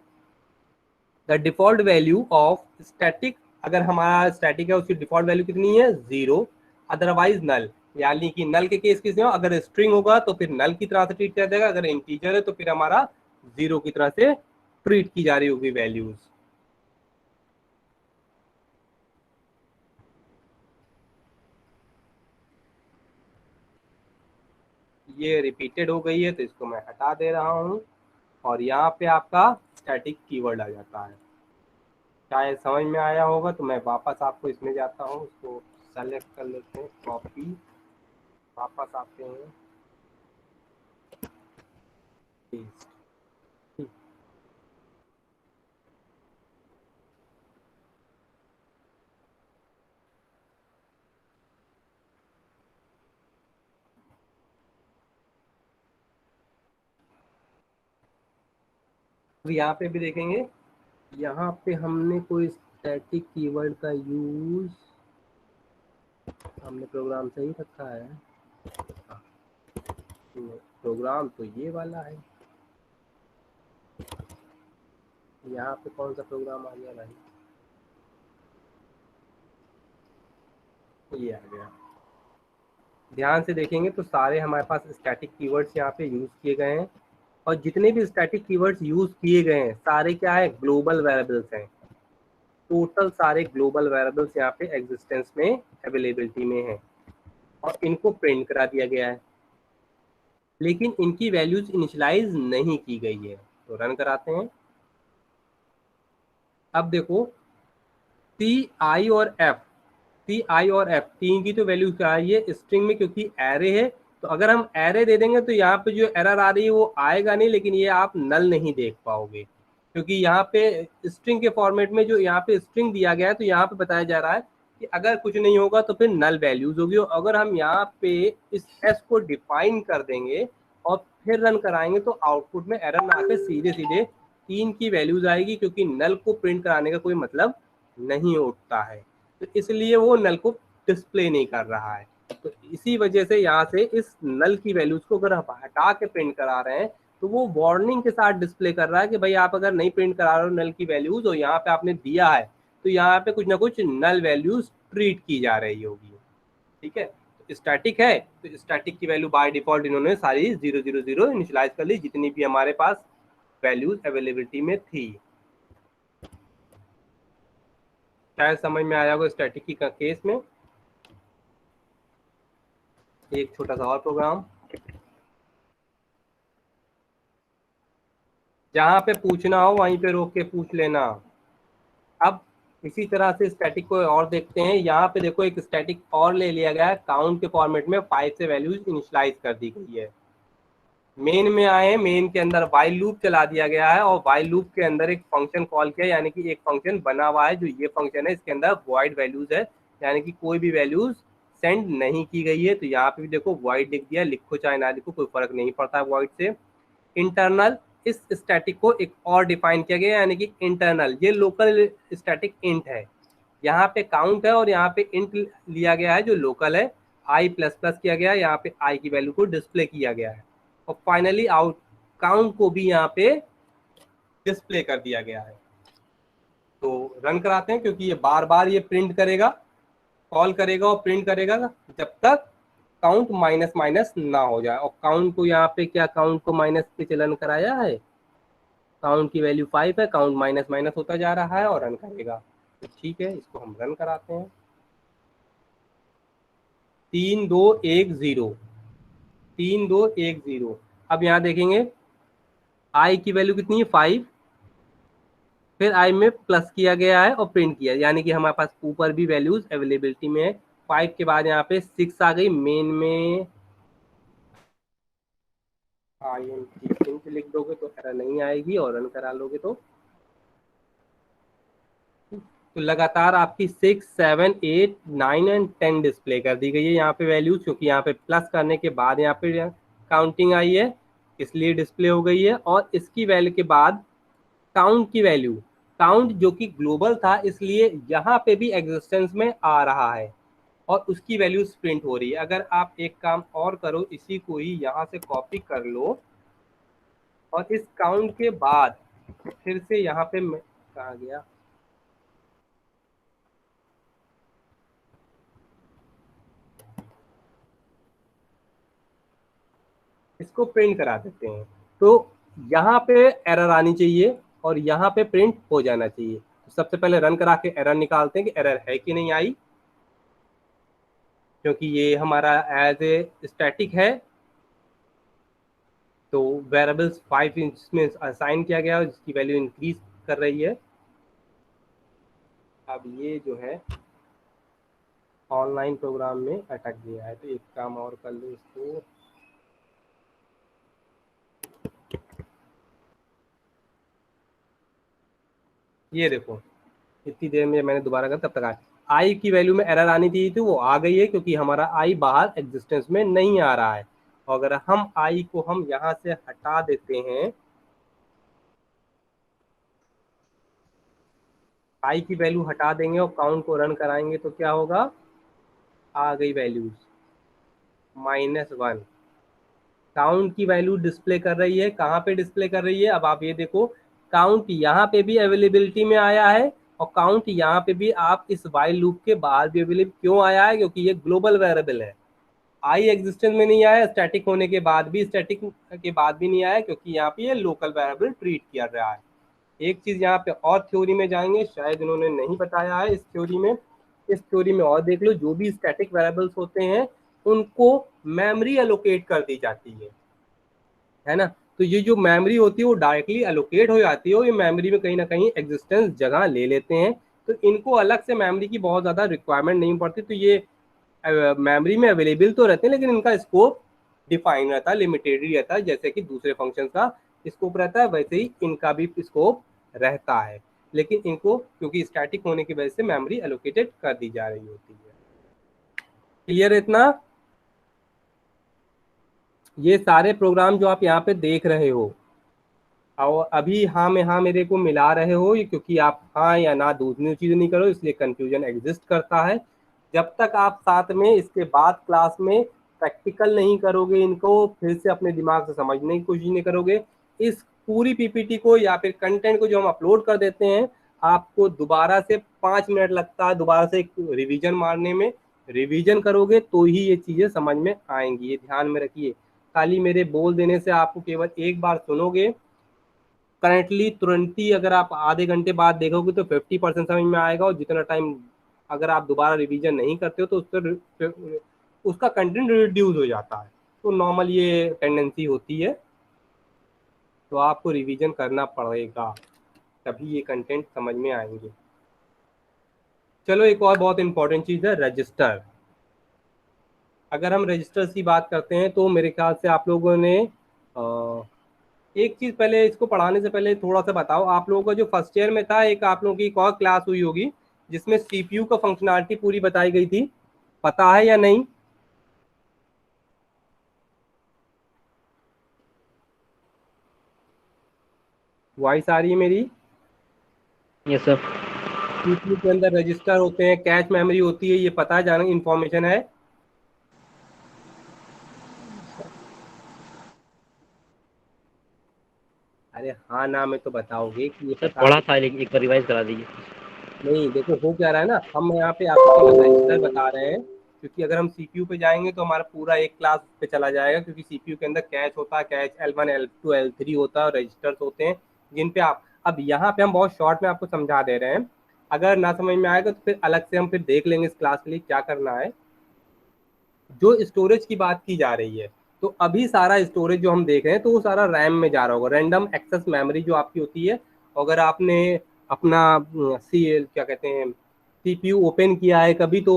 The default value of static, अगर हमारा स्टैटिक है उसकी डिफॉल्ट वैल्यू कितनी है 0, अदरवाइज नल। यानी कि नल के केस किस में अगर स्ट्रिंग होगा तो फिर नल की तरह से ट्रीट किया जाएगा, अगर इंटीजर है तो फिर हमारा जीरो की तरह से ट्रीट की जा रही होगी वैल्यूज। ये रिपीटेड हो गई है तो इसको मैं हटा दे रहा हूं और यहाँ पे आपका स्टैटिक कीवर्ड आ जाता है। शायद समझ में आया होगा, तो मैं वापस आपको इसमें जाता हूँ, उसको सेलेक्ट कर लेते हैं, कॉपी, वापस आते हैं, पेस्ट। तो यहाँ पे भी देखेंगे, यहाँ पे हमने कोई स्टैटिक कीवर्ड का यूज हमने प्रोग्राम सही रखा है। प्रोग्राम तो ये वाला है, यहाँ पे कौन सा प्रोग्राम आ गया भाई, ये आ गया। ध्यान से देखेंगे तो सारे हमारे पास स्टैटिक कीवर्ड्स यहाँ पे यूज किए गए हैं, और जितने भी स्टैटिक कीवर्ड्स यूज किए गए हैं सारे क्या है, ग्लोबल वेरिएबल्स हैं। टोटल सारे ग्लोबल वेरिएबल्स यहाँ पे एग्जिस्टेंस में, अवेलेबिलिटी में है, और इनको प्रिंट करा दिया गया है, लेकिन इनकी वैल्यूज इनिशियलाइज नहीं की गई है। तो रन कराते हैं। अब देखो, सी आई और एफ, सी आई और एफ तीन की तो वैल्यू क्या है, ये स्ट्रिंग में क्योंकि एरे है, तो अगर हम एरे दे देंगे तो यहाँ पे जो एरर आ रही है वो आएगा नहीं, लेकिन ये आप नल नहीं देख पाओगे, क्योंकि यहाँ पे स्ट्रिंग के फॉर्मेट में जो यहाँ पे स्ट्रिंग दिया गया है, तो यहाँ पे बताया जा रहा है कि अगर कुछ नहीं होगा तो फिर नल वैल्यूज होगी। और अगर हम यहाँ पे इस एस को डिफाइन कर देंगे और फिर रन कराएंगे तो आउटपुट में एरर ना आके सीधे सीधे तीन की वैल्यूज आएगी, क्योंकि नल को प्रिंट कराने का कोई मतलब नहीं उठता है, तो इसलिए वो नल को डिस्प्ले नहीं कर रहा है। तो इसी वजह से यहाँ से इस नल की वैल्यूज को अगर आप हटा के प्रिंट करा रहे हैं तो वो वार्निंग के साथ डिस्प्ले कर रहा है कि भाई आप अगर नहीं प्रिंट करा रहे हो नल की वैल्यूज और यहाँ पे आपने दिया है, तो यहाँ पे कुछ ना कुछ नल वैल्यूज ट्रीट की जा रही होगी। ठीक है, तो स्टैटिक है तो स्टैटिक की वैल्यू बाय डिफॉल्ट इन्होंने सारी 000 इनिशियलाइज कर ली, जितनी भी हमारे पास वैल्यूज अवेलेबिलिटी में थी। शायद समझ में आया होगा स्टैटिक की केस में। एक छोटा सा और प्रोग्राम, जहां पे पूछना हो वहीं पे रोक के पूछ लेना। अब इसी तरह से स्टैटिक को और देखते हैं। यहाँ पे देखो एक स्टैटिक और ले लिया गया है, काउंट के फॉर्मेट में 5 से वैल्यूज इनिशियलाइज कर दी गई है। मेन में आए, मेन के अंदर वाइल लूप चला दिया गया है, और वाइल लूप के अंदर एक फंक्शन कॉल किया, यानी कि एक फंक्शन बना हुआ है, जो ये फंक्शन है इसके अंदर वॉइड वैल्यूज है, यानी कि कोई भी वैल्यूज सेंड नहीं की गई है। तो यहाँ पे भी देखो वॉइड लिख दिया, लिखो चाहे ना लिखो कोई फर्क नहीं पड़ता है वॉइड से। इंटरनल, इस स्टैटिक को एक और डिफाइन किया गया, यानी कि इंटरनल, ये लोकल स्टैटिक इंट है। यहाँ पे काउंट है और यहाँ पे इंट लिया गया है जो लोकल है, आई प्लस प्लस किया गया है, यहाँ पे आई की वैल्यू को डिस्प्ले किया गया है, और फाइनली आउट काउंट को भी यहाँ पे डिस्प्ले कर दिया गया है। तो रन कराते हैं, क्योंकि ये बार बार ये प्रिंट करेगा, कॉल करेगा और प्रिंट करेगा जब तक काउंट माइनस माइनस ना हो जाए। और काउंट को यहाँ पे क्या, काउंट को माइनस पे चलन कराया है, काउंट की वैल्यू 5 है, काउंट माइनस माइनस होता जा रहा है और रन करेगा। तो ठीक है, इसको हम रन कराते हैं। 3210, 3210। अब यहाँ देखेंगे आई की वैल्यू कितनी है, 5, फिर आई में प्लस किया गया है और प्रिंट किया, यानी कि हमारे पास ऊपर भी वैल्यूज अवेलेबिलिटी में है। 5 के बाद यहाँ पे 6 आ गई मेन में, इंट लिख दोगे तो एरर नहीं आएगी, और रन करा लोगे तो लगातार आपकी 6, 7, 8, 9 एंड 10 डिस्प्ले कर दी गई है यहाँ पे वैल्यूज, क्योंकि यहाँ पे प्लस करने के बाद यहाँ पे काउंटिंग आई है, इसलिए डिस्प्ले हो गई है। और इसकी वैल्यू के बाद काउंट की वैल्यू, काउंट जो कि ग्लोबल था इसलिए यहाँ पे भी एग्जिस्टेंस में आ रहा है, और उसकी वैल्यू प्रिंट हो रही है। अगर आप एक काम और करो, इसी को ही यहाँ से कॉपी कर लो, और इस काउंट के बाद फिर से यहाँ पे कहाँ गया, इसको प्रिंट करा देते हैं। तो यहाँ पे एरर आनी चाहिए और यहाँ पे प्रिंट हो जाना चाहिए। तो सबसे पहले रन करा के एरर निकालते हैं कि एरर है कि नहीं आई, क्योंकि ये हमारा एज ए स्टैटिक है। तो वेरिएबल्स 5 इंच में असाइन किया गया है जिसकी वैल्यू इंक्रीज कर रही है। अब ये जो है ऑनलाइन प्रोग्राम में अटक गया है, तो एक काम और कर लो इसको। ये देखो इतनी देर में मैंने दोबारा कहा तब तक आया। आई की वैल्यू में एरर आनी चाहिए थी, वो आ गई है क्योंकि हमारा आई बाहर एग्जिस्टेंस में नहीं आ रहा है। और अगर हम आई को हम यहाँ से हटा देते हैं, आई की वैल्यू हटा देंगे और काउंट को रन कराएंगे तो क्या होगा, आ गई वैल्यूज -1। काउंट की वैल्यू डिस्प्ले कर रही है, कहाँ पे डिस्प्ले कर रही है, अब आप ये देखो काउंट यहाँ पे भी अवेलेबिलिटी में आया है और काउंट यहाँ पे भी आप इस वाइल लूप के बाहर भी अवेलेबल क्यों आया है, क्योंकि ये ग्लोबल वेरिएबल है। आई एग्जिस्टेंस में नहीं आया, स्टैटिक होने के बाद भी, स्टैटिक के बाद भी नहीं आया क्योंकि यहाँ पे ये लोकल वेरिएबल ट्रीट किया रहा है। एक चीज यहाँ पे और थ्योरी में जाएंगे, शायद इन्होंने नहीं बताया है इस थ्योरी में। इस थ्योरी में और देख लो, जो भी स्टैटिक वेरिएबल्स होते हैं उनको मेमोरी एलोकेट कर दी जाती है ना। तो ये जो मेमोरी होती है वो डायरेक्टली एलोकेट हो जाती है और ये मेमोरी में कहीं ना कहीं एग्जिस्टेंस जगह ले लेते हैं। तो इनको अलग से मेमोरी की बहुत ज़्यादा रिक्वायरमेंट नहीं पड़ती। तो ये मेमोरी में अवेलेबल तो रहते हैं लेकिन इनका स्कोप डिफाइन रहता है, लिमिटेड ही रहता है। जैसे कि दूसरे फंक्शन का स्कोप रहता है वैसे ही इनका भी स्कोप रहता है, लेकिन इनको क्योंकि स्टैटिक होने की वजह से मेमोरी एलोकेटेड कर दी जा रही होती है। क्लियर इतना? ये सारे प्रोग्राम जो आप यहाँ पे देख रहे हो और अभी हाँ में हाँ मेरे को मिला रहे हो, क्योंकि आप हाँ या ना दूसरी चीज़ नहीं करो इसलिए कंफ्यूजन एग्जिस्ट करता है। जब तक आप साथ में इसके बाद क्लास में प्रैक्टिकल नहीं करोगे, इनको फिर से अपने दिमाग से समझने की कोशिश नहीं करोगे, इस पूरी पीपीटी को या फिर कंटेंट को जो हम अपलोड कर देते हैं आपको दोबारा से 5 मिनट लगता है दोबारा से एक रिवीजन मारने में। रिवीजन करोगे तो ही ये चीज़ें समझ में आएंगी, ये ध्यान में रखिए। खाली मेरे बोल देने से आपको केवल एक बार सुनोगे, करंटली तुरंत ही अगर आप आधे घंटे बाद देखोगे तो 50% समझ में आएगा, और जितना टाइम अगर आप दोबारा रिवीजन नहीं करते हो तो उसका कंटेंट रिड्यूस हो जाता है। तो नॉर्मल ये टेंडेंसी होती है, तो आपको रिवीजन करना पड़ेगा तभी ये कंटेंट समझ में आएंगे। चलो एक और बहुत इंपॉर्टेंट चीज़ है रजिस्टर। अगर हम रजिस्टर्स की बात करते हैं तो मेरे ख्याल से आप लोगों ने एक चीज़ पहले इसको पढ़ाने से पहले थोड़ा सा बताओ, आप लोगों का जो फर्स्ट ईयर में था एक आप लोगों की एक और क्लास हुई होगी जिसमें सीपीयू का फंक्शनैलिटी पूरी बताई गई थी, पता है या नहीं? वॉइस आ रही है मेरी? Yes sir. सीपीयू के अंदर रजिस्टर होते हैं, कैश मेमोरी होती है, ये पता है, जाना इंफॉर्मेशन है? अरे हाँ ना में तो बताओगे कि ये सर पता पढ़ा है। था लेकिन एक बार रिवाइज करा दीजिए। नहीं देखो हो क्या रहा है ना, हम यहाँ पे आपको केवल रजिस्टर बता रहे हैं क्योंकि अगर हम सीपीयू पे जाएंगे तो हमारा पूरा एक क्लास पे चला जाएगा, क्योंकि सीपीयू के अंदर कैश होता है, कैश L1 L2 L3 होता है और रजिस्टर्स होते हैं जिन पे आप, अब यहाँ पे हम बहुत शॉर्ट में आपको समझा दे रहे हैं। अगर ना समझ में आएगा तो फिर अलग से हम फिर देख लेंगे इस क्लास के लिए क्या करना है। जो स्टोरेज की बात की जा रही है तो अभी सारा स्टोरेज जो हम देख रहे हैं तो वो सारा रैम में जा रहा होगा, रैंडम एक्सेस मेमोरी जो आपकी होती है। अगर आपने अपना क्या कहते हैं सीपीयू ओपन किया है कभी तो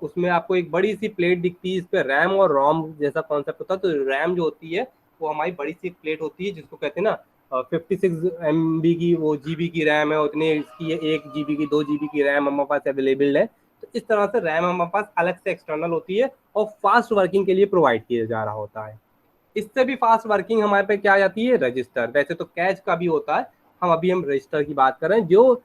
उसमें आपको एक बड़ी सी प्लेट दिखती है, इस पर रैम और रोम जैसा कॉन्सेप्ट होता है। तो रैम जो होती है वो हमारी बड़ी सी प्लेट होती है जिसको कहते हैं ना 56 MB की वो जीबी की रैम है, उतने इसकी 1 GB की 2 GB की रैम हमारे पास अवेलेबल है। तो इस तरह से रैम हमारे पास अलग से एक्सटर्नल होती है और फास्ट वर्किंग के लिए प्रोवाइड किया जा रहा होता है। इससे भी फास्ट वर्किंग हमारे पे क्या आ जाती है, रजिस्टर। वैसे तो कैश का भी होता है, हम रजिस्टर की बात कर रहे हैं जो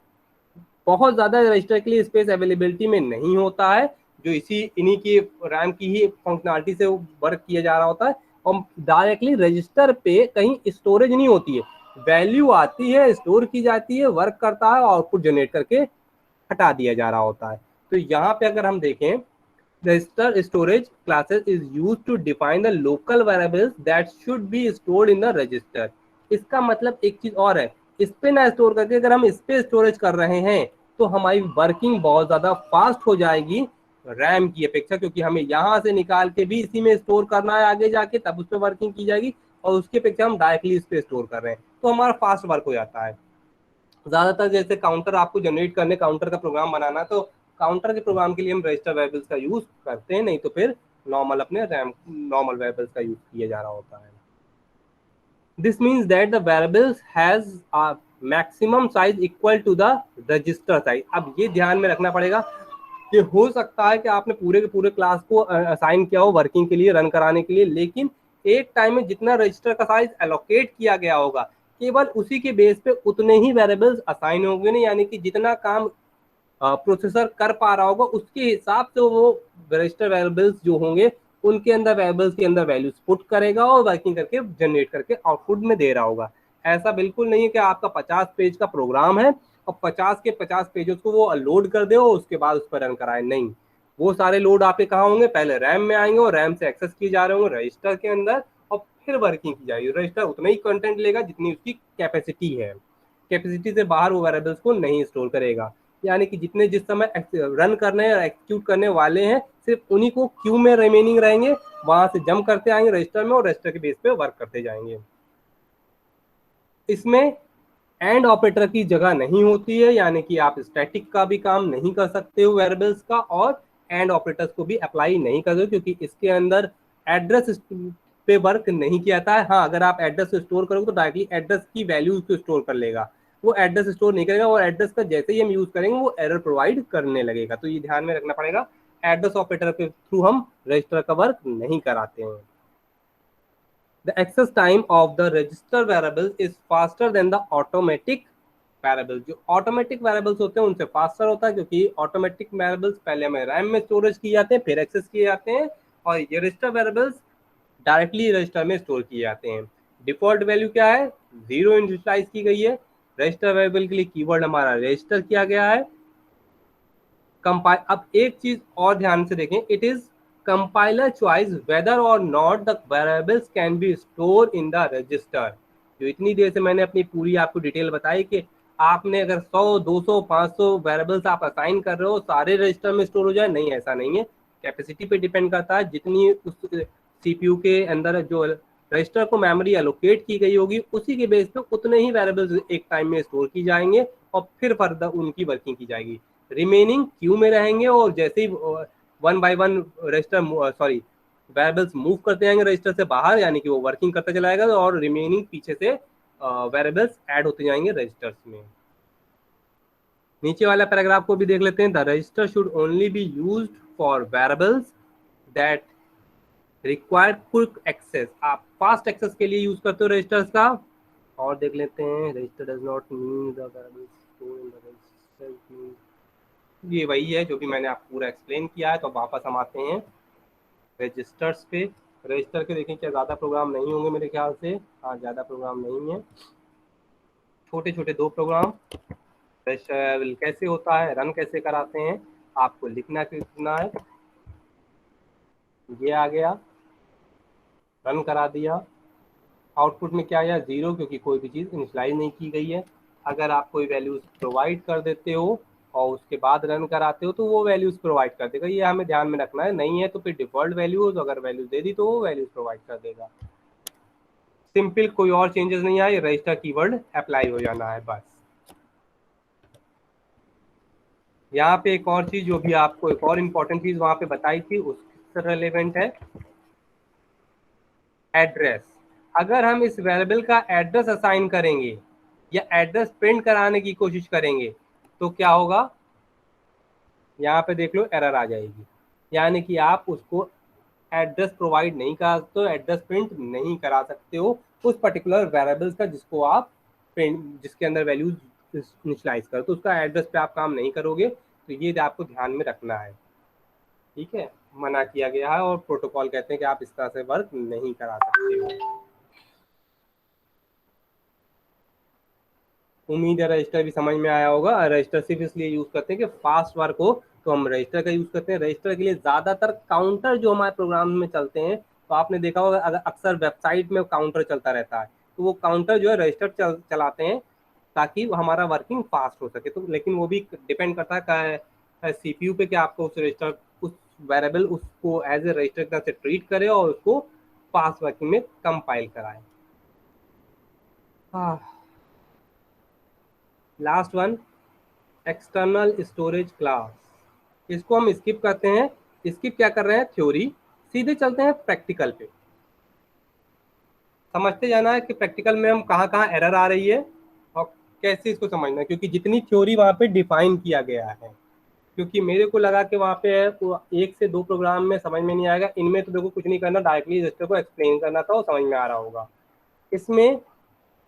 बहुत ज़्यादा रजिस्टर के लिए स्पेस अवेलेबिलिटी में नहीं होता है, जो इन्हीं की रैम की ही फंक्शनलिटी से वर्क किया जा रहा होता है। और डायरेक्टली रजिस्टर पे कहीं स्टोरेज नहीं होती है, वैल्यू आती है, स्टोर की जाती है, वर्क करता है, आउटपुट जनरेट करके हटा दिया जा रहा होता है। तो यहाँ पे अगर हम देखें Register storage classes is used to define the local variables that should be stored in the register. इसका मतलब एक चीज और है, इस पे ना स्टोर करके अगर हम इस पे स्टोरेज कर रहे हैं तो हमारी वर्किंग बहुत ज्यादा फास्ट हो जाएगी रैम की अपेक्षा, क्योंकि हमें यहाँ से निकाल के भी इसी में स्टोर करना है आगे जाके, तब उस पर वर्किंग की जाएगी, और उसकी अपेक्षा हम डायरेक्टली इस पे स्टोर कर रहे हैं तो हमारा फास्ट वर्क हो जाता है। ज्यादातर जैसे काउंटर आपको जनरेट करने, काउंटर का प्रोग्राम बनाना, तो काउंटर के प्रोग्राम के लिए हम रजिस्टर वेरिएबल्स का यूज करते हैं, नहीं तो फिर नॉर्मल अपने रैम नॉर्मल वेरिएबल्स का यूज किया जा रहा होता है। This means that the variables has a maximum size equal to the register size. अब ये ध्यान में रखना पड़ेगा कि हो सकता है कि आपने पूरे के पूरे क्लास को असाइन किया हो वर्किंग के लिए, रन कराने के लिए, लेकिन एक टाइम में जितना रजिस्टर का साइज एलोकेट किया गया होगा केवल उसी के बेस पे उतने ही वेरिएबल्स असाइन होंगे, नहीं यानी कि जितना काम प्रोसेसर कर पा रहा होगा उसके हिसाब से वो रजिस्टर वेरिएबल्स जो होंगे उनके अंदर वेरिएबल्स के अंदर वैल्यूज पुट करेगा और वर्किंग करके जनरेट करके आउटपुट में दे रहा होगा। ऐसा बिल्कुल नहीं है कि आपका 50 पेज का प्रोग्राम है और 50 के 50 पेजेस को वो लोड कर दे और उसके बाद उस पर रन कराए, नहीं, वो सारे लोड आपके कहाँ होंगे, पहले रैम में आएंगे और रैम से एक्सेस किए जा रहे होंगे रजिस्टर के अंदर और फिर वर्किंग की जाएगी। रजिस्टर उतना ही कंटेंट लेगा जितनी उसकी कैपेसिटी है, कैपेसिटी से बाहर वो वेरिएबल्स को नहीं स्टोर करेगा, यानी कि जितने जिस समय रन करने और एक्सिक्यूट करने वाले हैं सिर्फ उन्हीं को क्यू में रिमेनिंग रहेंगे, वहां से जंप करते आएंगे रजिस्टर में और रजिस्टर के बेस पे वर्क करते जाएंगे। इसमें एंड ऑपरेटर की जगह नहीं होती है, यानी कि आप स्टैटिक का भी काम नहीं कर सकते हो वेरिएबल्स का और एंड ऑपरेटर्स को भी अप्लाई नहीं कर सकते, क्योंकि इसके अंदर एड्रेस पे वर्क नहीं किया था। हाँ, अगर आप एड्रेस स्टोर करोगे तो डायरेक्टली एड्रेस की वैल्यूज को स्टोर कर लेगा, वो एड्रेस स्टोर नहीं करेगा और एड्रेस का जैसे ही हम यूज करेंगे वो एरर प्रोवाइड करने लगेगा। तो ये ध्यान में रखना पड़ेगा, एड्रेस ऑपरेटर के थ्रू हम रजिस्टर का वर्क नहीं कराते हैं। The access time of the register variable is faster than the automatic variable। जो automatic variables होते हैं उनसे faster होता है, क्योंकि automatic variables पहले हमें RAM में स्टोरेज किए जाते हैं फिर एक्सेस किए जाते हैं, और ये register variables डायरेक्टली रजिस्टर में स्टोर किए जाते हैं। डिफॉल्ट वैल्यू क्या है, 0 इनिशियलाइज की गई है। रजिस्टर वेरिएबल के लिए कीवर्ड हमारा रजिस्टर किया गया है। कंपाइल, अब एक चीज और ध्यान से देखें, it is compiler choice whether और not the variables can be store in the register. जो इतनी देर से मैंने अपनी पूरी आपको डिटेल बताई कि आपने अगर 100, 200, 500 वेरिएबल्स आप असाइन कर रहे हो सारे रजिस्टर में स्टोर हो जाए, नहीं, ऐसा नहीं है। कैपेसिटी पे डिपेंड करता है, जितनी उस सीपीयू के अंदर जो रजिस्टर को मेमोरी एलोकेट की गई होगी उसी के बेस पे उतने ही वेरिएबल्स एक टाइम में स्टोर की जाएंगे और फिर फर्दर उनकी वर्किंग की जाएगी। रिमेनिंग क्यू में रहेंगे और जैसे ही one by one register sorry variables move करते जाएंगे रजिस्टर से बाहर, यानी कि वो वर्किंग करता चला जाएगा और रिमेनिंग पीछे से वेरिएबल्स ऐड होते जाएंगे रजिस्टर्स में। नीचे वाला पैराग्राफ को भी देख लेते हैं। The register should only be used for variables that require quick access. आप फास्ट एक्सेस के लिए यूज करते हो रजिस्टर्स का। और देख लेते हैं, register does not mean the variables stored in the register. ये वही है जो भी मैंने आपको पूरा एक्सप्लेन किया है। तो वापस हम आते हैं रजिस्टर्स पे। रजिस्टर के देखें क्या ज़्यादा प्रोग्राम नहीं होंगे मेरे ख्याल से, हाँ ज़्यादा प्रोग्राम नहीं है, छोटे छोटे 2 प्रोग्राम। रजिस्टर कैसे होता है, रन कैसे कराते हैं, आपको लिखना कितना है, ये आ गया, रन करा दिया। आउटपुट में क्या आया, 0, क्योंकि कोई भी चीज़ इनिशियलाइज नहीं की गई है। अगर आप कोई वैल्यूज प्रोवाइड कर देते हो और उसके बाद रन कराते हो तो वो वैल्यूज प्रोवाइड कर देगा, ये हमें ध्यान में रखना है। नहीं है तो फिर डिफॉल्ट वैल्यूज, अगर वैल्यूज दे दी तो वो वैल्यूज प्रोवाइड कर देगा। सिंपल, कोई और चेंजेस नहीं आए, रजिस्टर कीवर्ड अप्लाई हो जाना है बस। यहाँ पे एक और चीज जो भी आपको एक और इम्पोर्टेंट चीज वहां पे बताई थी उससे रिलेवेंट है एड्रेस। अगर हम इस वेरिएबल का एड्रेस असाइन करेंगे या एड्रेस प्रिंट कराने की कोशिश करेंगे तो क्या होगा, यहाँ पे देख लो एरर आ जाएगी, यानी कि आप उसको एड्रेस प्रोवाइड नहीं करा सकते हो, एड्रेस प्रिंट नहीं करा सकते हो उस पर्टिकुलर वेरिएबल्स का जिसको आप प्रिंट, जिसके अंदर वैल्यूज इनिशियलाइज करो, तो उसका एड्रेस पे आप काम नहीं करोगे। तो ये आपको ध्यान में रखना है, ठीक है, मना किया गया है और प्रोटोकॉल कहते हैं कि आप इस तरह से वर्क नहीं करा सकते हो। उम्मीद है रजिस्टर भी समझ में आया होगा। रजिस्टर सिर्फ इसलिए यूज करते हैं कि फास्ट वर्क हो, तो हम रजिस्टर का यूज करते हैं। रजिस्टर के लिए ज्यादातर काउंटर जो हमारे प्रोग्राम में चलते हैं, तो आपने देखा होगा अगर अक्सर वेबसाइट में काउंटर चलता रहता है, तो वो काउंटर जो है रजिस्टर चलाते हैं ताकि हमारा वर्किंग फास्ट हो सके। तो लेकिन वो भी डिपेंड करता है सीपीयू पे कि आपको उस रजिस्टर, उस वेरिएबल उसको एज ए रजिस्टर की तरह से ट्रीट करे और उसको फास्ट वर्किंग में कंपाइल कराए। Last one, external storage class. इसको हम स्किप करते हैं। स्किप क्या कर रहे हैं, थ्योरी, सीधे चलते हैं प्रैक्टिकल पे। समझते जाना है कि प्रैक्टिकल में हम कहाँ कहाँ एरर आ रही है और कैसे इसको समझना है, क्योंकि जितनी थ्योरी वहाँ पे डिफाइन किया गया है, क्योंकि मेरे को लगा कि वहाँ पे है तो 1 से 2 प्रोग्राम में समझ में नहीं आएगा। इनमें तो देखो कुछ नहीं करना, डायरेक्टली रजिस्टर को एक्सप्लेन करना था, वो समझ में आ रहा होगा। इसमें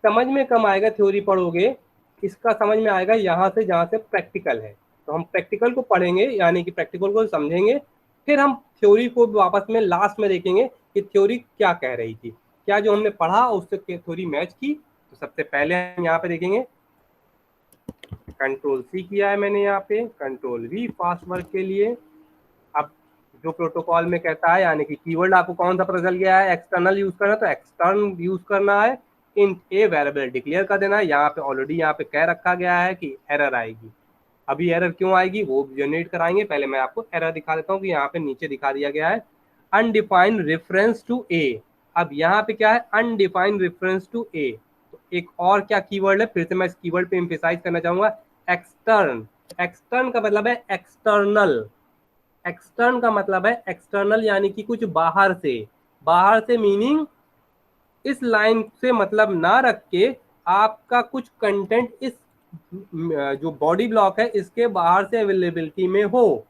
समझ में कम आएगा थ्योरी पढ़ोगे, इसका समझ में आएगा यहाँ से जहाँ से प्रैक्टिकल है। तो हम प्रैक्टिकल को पढ़ेंगे, यानी कि प्रैक्टिकल को समझेंगे, फिर हम थ्योरी को वापस में लास्ट में देखेंगे कि थ्योरी क्या कह रही थी, क्या जो हमने पढ़ा उससे थ्योरी मैच की। तो सबसे पहले हम यहाँ पे देखेंगे, कंट्रोल सी किया है मैंने यहाँ पे, कंट्रोल वी फास्ट वर्क के लिए। अब जो प्रोटोकॉल में कहता है, यानी कि कीवर्ड आपको कौन सा पता चल गया है, एक्सटर्नल यूज करना, तो एक्सटर्न यूज करना है। इंट ए वेरिएबल डिक्लेयर कर देना है। यहाँ पे ऑलरेडी यहाँ पे कह रखा गया है कि एरर आएगी। अभी एरर क्यों आएगी वो जनरेट कराएंगे, पहले मैं आपको एरर दिखा देता हूँ कि यहाँ पे नीचे दिखा दिया गया है अनडिफाइंड रेफरेंस टू ए। अब यहाँ पे क्या है, अनडिफाइंड रेफरेंस टू ए। तो एक और क्या कीवर्ड है, फिर से मैं इस कीवर्ड पे एम्फेसाइज करना चाहूंगा, एक्सटर्न। एक्सटर्न का मतलब है एक्सटर्नल। एक्सटर्न का मतलब है एक्सटर्नल, यानी कि कुछ बाहर से। बाहर से मीनिंग इस लाइन से मतलब ना रख के आपका कुछ कंटेंट इस जो बॉडी ब्लॉक है इसके बाहर से अवेलेबिलिटी में हो,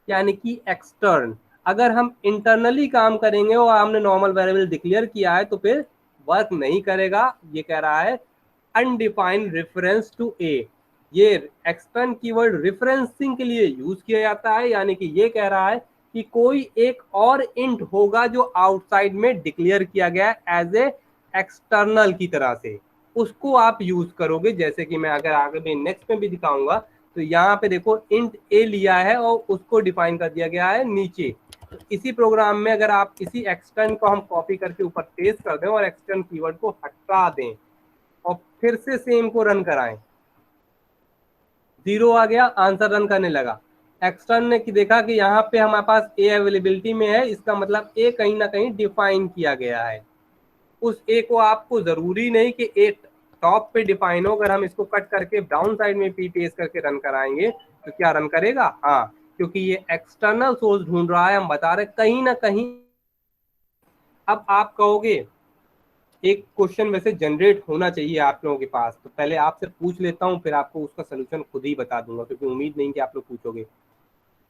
यानी कि एक्सटर्न। अगर हम इंटरनली काम करेंगे और हमने नॉर्मल वेरिएबल डिक्लेयर किया है तो फिर वर्क नहीं करेगा। ये कह रहा है अनडिफाइंड रेफरेंस टू ए। ये एक्सटर्न कीवर्ड रेफरेंसिंग के लिए यूज किया जाता है, यानी कि ये कह रहा है कि कोई एक और इंट होगा जो आउटसाइड में डिक्लेयर किया गया एज ए एक्सटर्नल की तरह से, उसको आप यूज करोगे। जैसे कि मैं अगर आगे भी नेक्स्ट में भी दिखाऊंगा, तो यहाँ पे देखो इंट ए लिया है और उसको डिफाइन कर दिया गया है नीचे। तो इसी प्रोग्राम में अगर आप इसी एक्सटर्न को हम कॉपी करके ऊपर पेस्ट कर दें और एक्सटर्न कीवर्ड को हटा दें और फिर से सेम को रन कराएं, 0 आ गया, आंसर रन करने लगा। एक्सटर्न ने देखा कि यहाँ पे हमारे पास ए अवेलेबिलिटी में है, इसका मतलब ए कहीं ना कहीं डिफाइन किया गया है। उस ए को आपको जरूरी नहीं कि ए टॉप पे डिफाइन हो, अगर हम इसको कट करके डाउन साइड में पी पेस्ट करके रन कराएंगे तो क्या रन करेगा, हाँ, क्योंकि ये एक्सटर्नल सोर्स ढूंढ रहा है, हम बता रहे कहीं ना कहीं। अब आप कहोगे एक क्वेश्चन वैसे जनरेट होना चाहिए आप लोगों के पास, तो पहले आपसे पूछ लेता हूँ, फिर आपको उसका सोल्यूशन खुद ही बता दूंगा, क्योंकि उम्मीद नहीं कि आप लोग पूछोगे।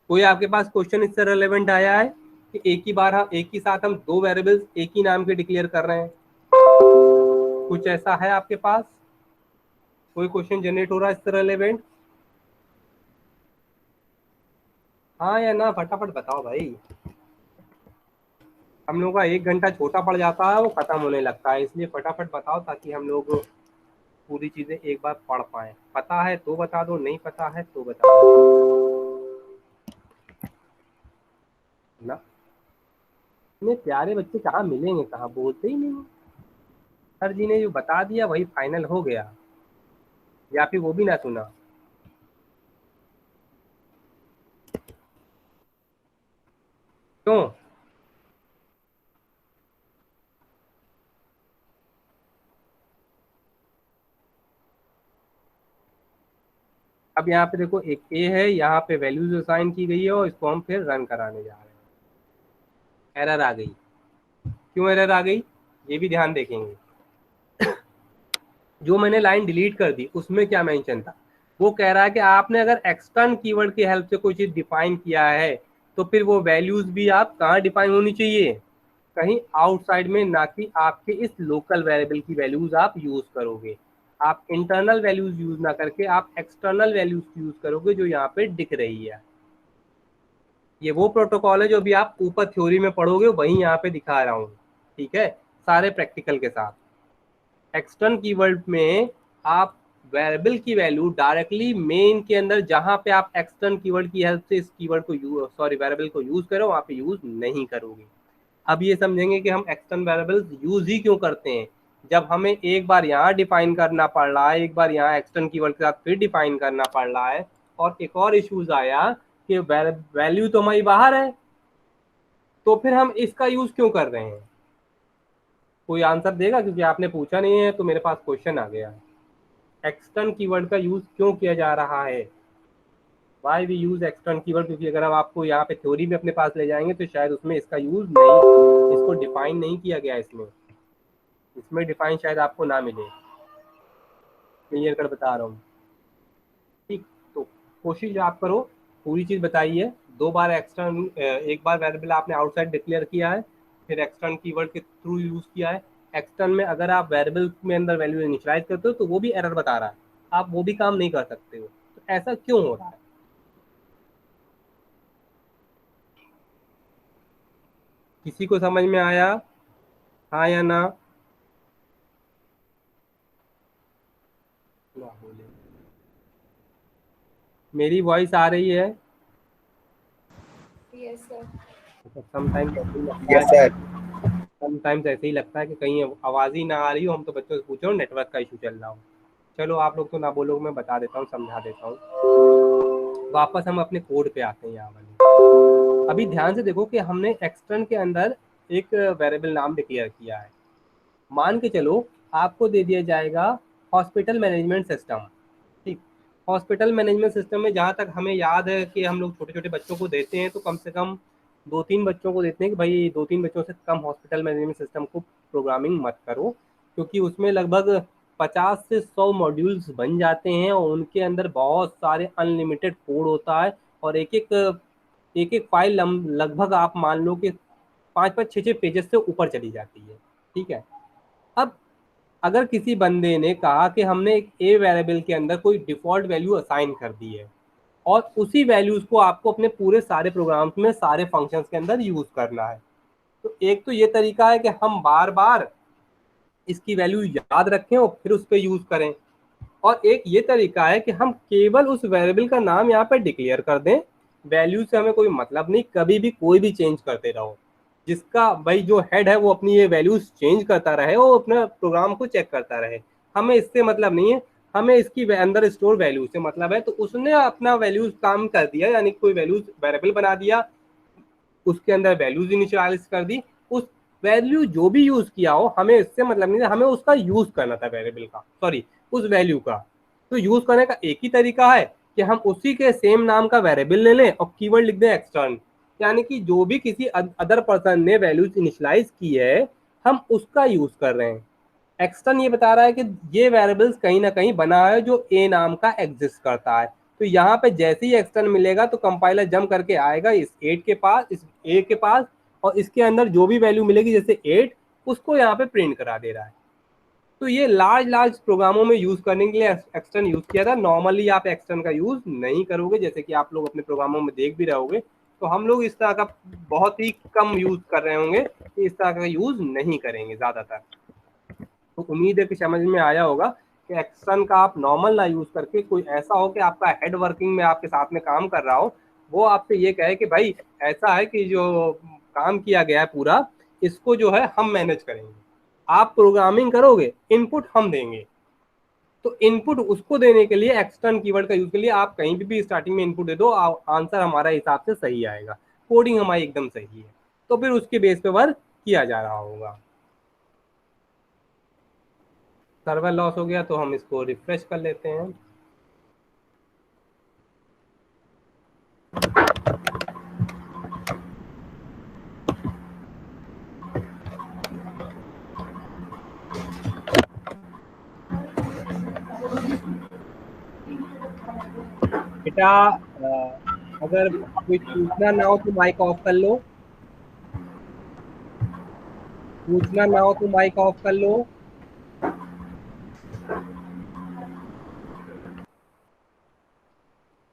कोई आपके पास क्वेश्चन इससे रेलेवेंट आया है कि एक ही बार हम एक ही साथ हम 2 वेरिएबल्स एक ही नाम के डिक्लेयर कर रहे हैं? कुछ ऐसा है आपके पास, कोई क्वेश्चन जनरेट हो रहा है इससे रेलेवेंट? हाँ या ना, फटाफट बताओ भाई। हम लोग का 1 घंटा छोटा पड़ जाता है, वो खत्म होने लगता है, इसलिए फटाफट बताओ ताकि हम लोग पूरी चीजें एक बार पढ़ पाए। पता है तो बता दो, नहीं पता है तो बता दो ना। इतने प्यारे बच्चे कहाँ मिलेंगे, कहाँ, बोलते ही नहीं। सर जी ने जो बता दिया वही फाइनल हो गया, या फिर वो भी ना सुना। क्यों? अब यहाँ पे देखो एक ए है, यहाँ पे वैल्यूज असाइन की गई है और इसको हम फिर रन कराने जा रहे हैं। एरर आ गई, क्यों एरर आ गई ये भी ध्यान देखेंगे। जो मैंने लाइन डिलीट कर दी उसमें क्या मेंशन था, वो कह रहा है कि आपने अगर एक्सटर्न कीवर्ड की हेल्प से कोई चीज डिफाइन किया है तो फिर वो वैल्यूज भी आप कहाँ डिफाइन होनी चाहिए, कहीं आउटसाइड में, ना कि आपके इस लोकल वेरिएबल की वैल्यूज आप यूज करोगे। आप इंटरनल वैल्यूज यूज ना करके आप एक्सटर्नल वैल्यूज यूज करोगे जो यहाँ पे दिख रही है। ये वो प्रोटोकॉल है जो भी आप ऊपर थ्योरी में पढ़ोगे, वही यहाँ पे दिखा रहा हूँ, ठीक है, सारे प्रैक्टिकल के साथ। एक्सटर्न कीवर्ड में आप वेरिएबल की वैल्यू डायरेक्टली मेन के अंदर जहां पे आप एक्सटर्न कीवर्ड की हेल्प से इस कीवर्ड को वेरिएबल को यूज करो वहां पे यूज नहीं करोगे। अब ये समझेंगे कि हम एक्सटर्न वेरिएबल्स यूज ही क्यों करते हैं। जब हमें एक बार यहाँ डिफाइन करना पड़ रहा है, एक बार यहाँ एक्सटर्न कीवर्ड के साथ फिर डिफाइन करना पड़ रहा है, और एक और इश्यूज आया कि वैल्यू तो हमारी बाहर है, तो फिर हम इसका यूज क्यों कर रहे हैं। कोई आंसर देगा? क्योंकि आपने पूछा नहीं है तो मेरे पास क्वेश्चन आ गया। एक्सटर्न कीवर्ड का यूज क्यों किया जा रहा है? Why we use extern keyword? क्योंकि अगर हम आपको यहाँ पे थ्योरी में अपने पास ले जाएंगे तो शायद उसमें इसका यूज नहीं, इसको डिफाइन नहीं किया गया। इसमें डिफाइन शायद आपको ना मिले, क्लियर कर बता रहा हूँ। ठीक, तो कोशिश आप करो, पूरी चीज बताइए। 2 बार एक्सटर्न, एक बार वेरिएबल आपने आउटसाइड डिक्लेयर किया है, फिर एक्सटर्न कीवर्ड के थ्रू यूज किया है। एक्सटर्न में अगर आप वेरिएबल में अंदर वैल्यू इनिशियलाइज करते हो तो वो भी एरर बता रहा है, आप वो भी काम नहीं कर सकते हो। तो ऐसा क्यों हो रहा है? किसी को समझ में आया? हाँ या ना? ना बोले। मेरी वॉइस आ रही है? Yes sir. समटाइम्स ऐसे ही लगता यस है, सर। समटाइम्स ऐसे ही लगता है कि कहीं आवाज ही ना आ रही हो, हम तो बच्चों से पूछ रहे हो नेटवर्क का इशू चल रहा हो। चलो आप लोग तो ना बोलो, मैं बता देता हूँ, समझा देता हूँ। वापस हम अपने कोड पे आते हैं। यहाँ वाले अभी ध्यान से देखो कि हमने एक्सटर्न के अंदर एक वेरिएबल नाम डिक्लेयर किया है। मान के चलो आपको दे दिया जाएगा हॉस्पिटल मैनेजमेंट सिस्टम। ठीक, हॉस्पिटल मैनेजमेंट सिस्टम में जहाँ तक हमें याद है कि हम लोग छोटे छोटे बच्चों को देते हैं तो कम से कम 2-3 बच्चों को देते हैं कि भाई 2-3 बच्चों से कम हॉस्पिटल मैनेजमेंट सिस्टम को प्रोग्रामिंग मत करो, क्योंकि उसमें लगभग 50 से 100 मॉड्यूल्स बन जाते हैं और उनके अंदर बहुत सारे अनलिमिटेड कोड होता है, और एक एक फाइल लगभग आप मान लो कि 5-5 6-6 पेजेस से ऊपर चली जाती है। ठीक है, अब अगर किसी बंदे ने कहा कि हमने एक ए वेरिएबल के अंदर कोई डिफॉल्ट वैल्यू असाइन कर दी है और उसी वैल्यूज को आपको अपने पूरे सारे प्रोग्राम्स में सारे फंक्शंस के अंदर यूज करना है, तो एक तो ये तरीका है कि हम बार बार इसकी वैल्यू याद रखें और फिर उस पर यूज करें, और एक ये तरीका है कि हम केवल उस वेरिएबल का नाम यहाँ पे डिक्लेयर कर दें, वैल्यू से हमें कोई मतलब नहीं, कभी भी कोई भी चेंज करते रहो। जिसका भाई जो हेड है वो अपनी ये वैल्यूज चेंज करता रहे, वो अपने प्रोग्राम को चेक करता रहे, हमें इससे मतलब नहीं है, हमें इसकी अंदर स्टोर वैल्यू से मतलब है। तो उसने अपना वैल्यूज काम कर दिया, यानी कोई वैल्यूज वेरिएबल बना दिया, उसके अंदर वैल्यूज इनिशियलाइज कर दी, उस वैल्यू जो भी यूज किया हो हमें इससे मतलब नहीं, हमें उसका यूज करना था वेरिएबल का, सॉरी उस वैल्यू का। तो यूज करने का एक ही तरीका है कि हम उसी के सेम नाम का वेरिएबल ले लें और कीवर्ड लिख दें एक्सटर्न, यानी कि जो भी किसी अदर पर्सन ने वैल्यूज इनिशियलाइज की है हम उसका यूज कर रहे हैं। एक्सटर्न ये बता रहा है कि ये वेरिएबल्स कहीं ना कहीं बना है जो ए नाम का एग्जिस्ट करता है, तो यहाँ पे जैसे ही एक्सटर्न मिलेगा तो कंपाइलर जंप करके आएगा इस 8 के पास, इस ए के पास, और इसके अंदर जो भी वैल्यू मिलेगी जैसे 8 उसको यहाँ पे प्रिंट करा दे रहा है। तो ये लार्ज प्रोग्रामों में यूज करने के लिए एक्सटर्न यूज किया था। नॉर्मली आप एक्सटर्न का यूज नहीं करोगे, जैसे कि आप लोग अपने प्रोग्रामों में देख भी रहे होगे, तो हम लोग इस तरह का बहुत ही कम यूज कर रहे होंगे, इस तरह का यूज नहीं करेंगे ज्यादातर। तो उम्मीद है कि समझ में आया होगा कि एक्सटर्न का आप नॉर्मल ना यूज करके कोई ऐसा हो कि आपका हेड वर्किंग में आपके साथ में काम कर रहा हो, वो आपसे ये कहे कि भाई ऐसा है कि जो काम किया गया है पूरा इसको जो है हम मैनेज करेंगे, आप प्रोग्रामिंग करोगे, इनपुट हम देंगे। तो इनपुट उसको देने के लिए एक्सटर्न कीवर्ड का यूज के लिए आप कहीं भी स्टार्टिंग में इनपुट दे दो, आंसर हमारा हिसाब से सही आएगा, कोडिंग हमारी एकदम सही है, तो फिर उसके बेस पे वर्क किया जा रहा होगा। सर्वर लॉस हो गया तो हम इसको रिफ्रेश कर लेते हैं। बेटा अगर कोई पूछना ना हो तो माइक ऑफ कर लो, पूछना ना हो तो माइक ऑफ कर लो।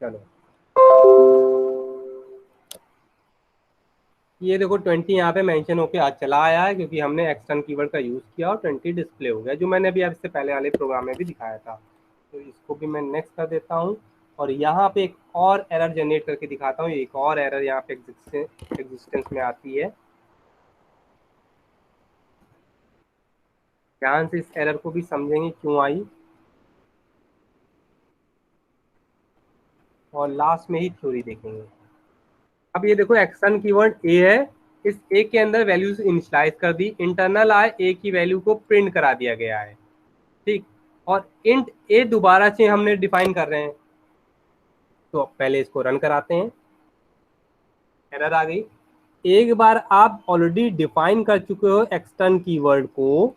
चलो ये देखो 20 यहाँ पे मेंशन होके आज चला आया है क्योंकि हमने एक्सटर्न कीवर्ड का यूज किया और 20 डिस्प्ले हो गया, जो मैंने अभी इससे पहले वाले प्रोग्राम में भी दिखाया था। तो इसको भी मैं नेक्स्ट कर देता हूँ और यहाँ पे एक और एरर जनरेट करके दिखाता हूँ। एक और एरर यहाँ पे एग्जिस्टेंस में आती है। ध्यान से इस एरर को भी समझेंगे क्यों आई, और लास्ट में ही थ्योरी देखेंगे। अब ये देखो एक्शन कीवर्ड ए है, इस ए के अंदर वैल्यूज इनिशियलाइज कर दी, इंटरनल आए ए की वैल्यू को प्रिंट करा दिया गया है, ठीक। और इंट ए दोबारा से हमने डिफाइन कर रहे हैं, तो पहले इसको रन कराते हैं। एरर आ गई। एक बार आप ऑलरेडी डिफाइन कर चुके हो एक्सटर्न कीवर्ड को,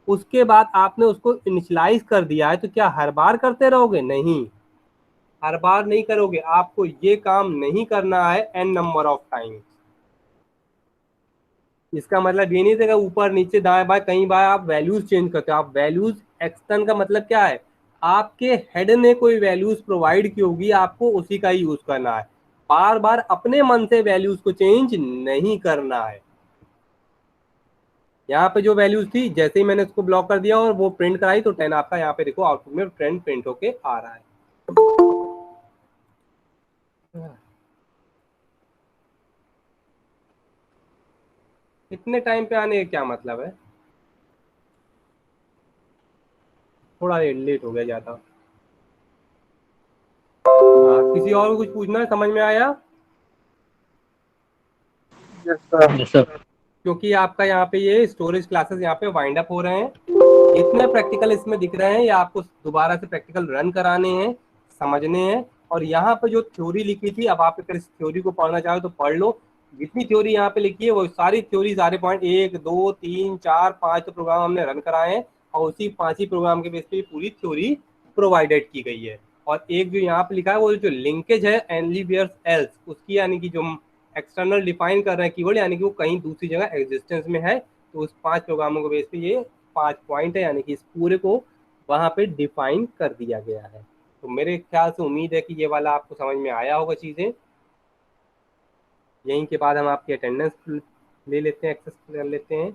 उसके बाद आपने उसको इनिशियलाइज कर दिया है, तो क्या हर बार करते रहोगे? नहीं, हर बार नहीं करोगे। आपको ये काम नहीं करना है एन नंबर ऑफ टाइम्स। इसका मतलब ये नहीं था ऊपर नीचे दाएं बाएं कई बार आप वैल्यूज चेंज करते हो। आप वैल्यूज एक्सटर्न का मतलब क्या है, आपके हेड ने कोई वैल्यूज प्रोवाइड की होगी, आपको उसी का ही यूज करना है। बार बार अपने मन से वैल्यूज को चेंज नहीं करना है। यहाँ पे जो वैल्यूज थी, जैसे ही मैंने उसको ब्लॉक कर दिया और वो प्रिंट कराई, तो 10 आपका यहाँ पे देखो आउटपुट में ट्रेंड प्रिंट होके आ रहा है। इतने टाइम पे आने का क्या मतलब है? थोड़ा लेट हो गया ज्यादा। किसी और को कुछ पूछना है? समझ में आया? Yes sir. क्योंकि आपका यहाँ पे ये स्टोरेज क्लासेस यहाँ पे वाइंड अप हो रहे हैं। इतने प्रैक्टिकल इसमें दिख रहे हैं, ये आपको दोबारा से प्रैक्टिकल रन कराने हैं, समझने हैं। और यहाँ पे जो थ्योरी लिखी थी, अब आप अगर इस थ्योरी को पढ़ना चाहो तो पढ़ लो। जितनी थ्योरी यहाँ पे लिखी है वो सारी थ्योरी, सारे पॉइंट 1 2 3 4 5 तो प्रोग्राम हमने रन कराए हैं, और उसी 5 ही प्रोग्राम के बेस पे पूरी थ्योरी प्रोवाइडेड की गई है। और एक जो यहाँ पे लिखा है वो जो लिंकेज है एनलीवियर्स एल्स, उसकी यानी कि जो एक्सटर्नल डिफाइन कर रहे हैं कीवर्ड, यानी कि वो कहीं दूसरी जगह एग्जिस्टेंस में है, तो उस 5 प्रोग्रामों के बेस पे ये 5 पॉइंट है, यानी कि इस पूरे को वहां पे डिफाइन कर दिया गया है। तो मेरे ख्याल से उम्मीद है कि ये वाला आपको समझ में आया होगा चीजें। यहीं के बाद हम आपकी अटेंडेंस ले लेते हैं, एक्सेस कर लेते हैं।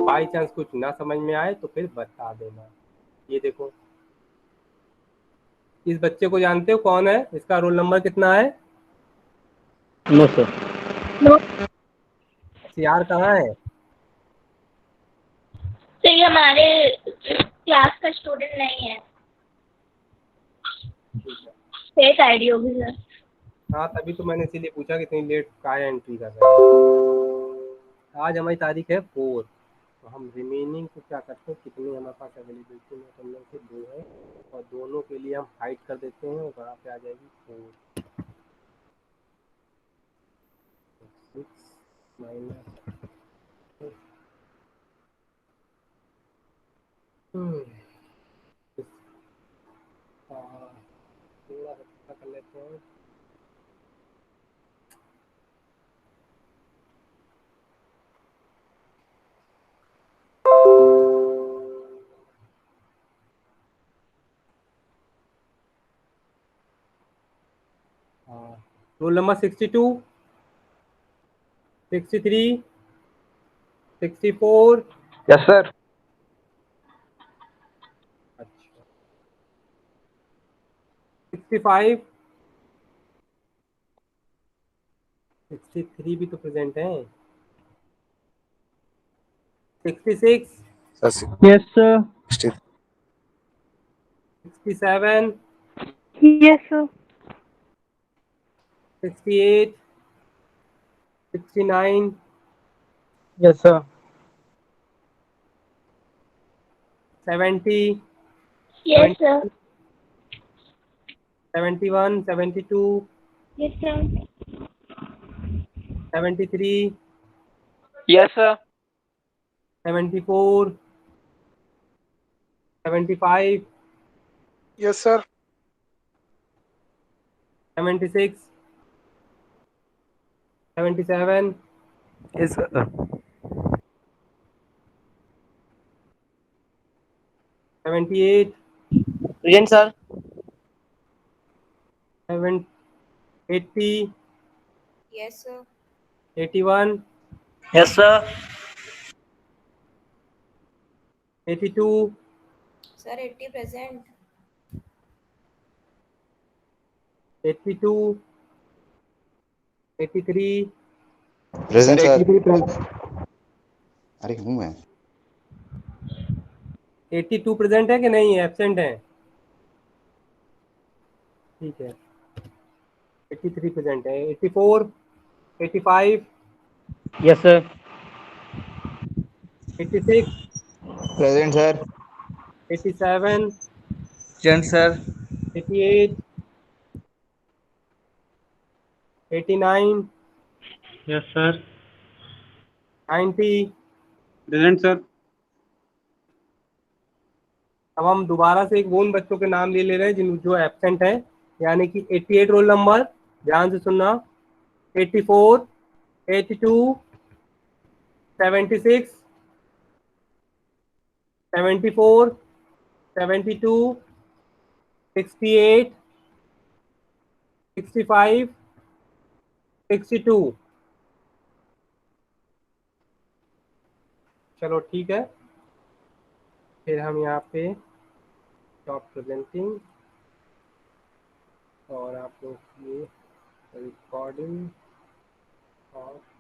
बाई चांस कुछ ना समझ में आए तो फिर बता देना। ये देखो, इस बच्चे को जानते हो कौन है? इसका रोल नंबर कितना है? No sir. सीआर कहाँ है? तो ये हमारे क्लास का स्टूडेंट नहीं है, फेक आईडी होगी सर। हाँ, तभी तो मैंने इसीलिए पूछा कि इतनी लेट का एंट्री कर रहे हैं। आज हमारी तारीख है 4, तो हम रिमेनिंग को क्या करते हैं, कितनी हमारे पास अवेलेबिलिटी में, तो हम लोग से 2 है, और दोनों के लिए हम हाइड कर देते हैं, और वहाँ पे आ जाएगी 4 6 माइनस थोड़ा सा कर लेते हैं। Roll number 62 63 64। Yes sir. अच्छा, 65 63 भी तो प्रेजेंट है। 66 yes sir. 67 yes sir. 68 69 yes sir. 70 yes sir. 71 72 yes sir. 73 yes sir. 74 75 yes sir. 76 77 yes sir. 78 present sir. 80 Yes, sir. 81 yes sir. 82 Sir, 80 present. 82, 83, present sir. 83 अरे हूँ मैं। 82 present है कि नहीं, एब्सेंट है? ठीक है, 83 प्रेजेंट है। 84, 85, Yes, sir. 86, present sir. 87, Present, sir. 88, 89, Yes, sir. 90। Present, sir. अब हम दोबारा से उन बच्चों के नाम ले रहे हैं जो एब्सेंट हैं, यानी कि 88 रोल नंबर, ध्यान से सुनना। 84, 82, 76, 74, 72, 68, 65, 62। चलो ठीक है, फिर हम यहाँ पे स्टॉप प्रेजेंटिंग और आप लोग ये रिकॉर्डिंग और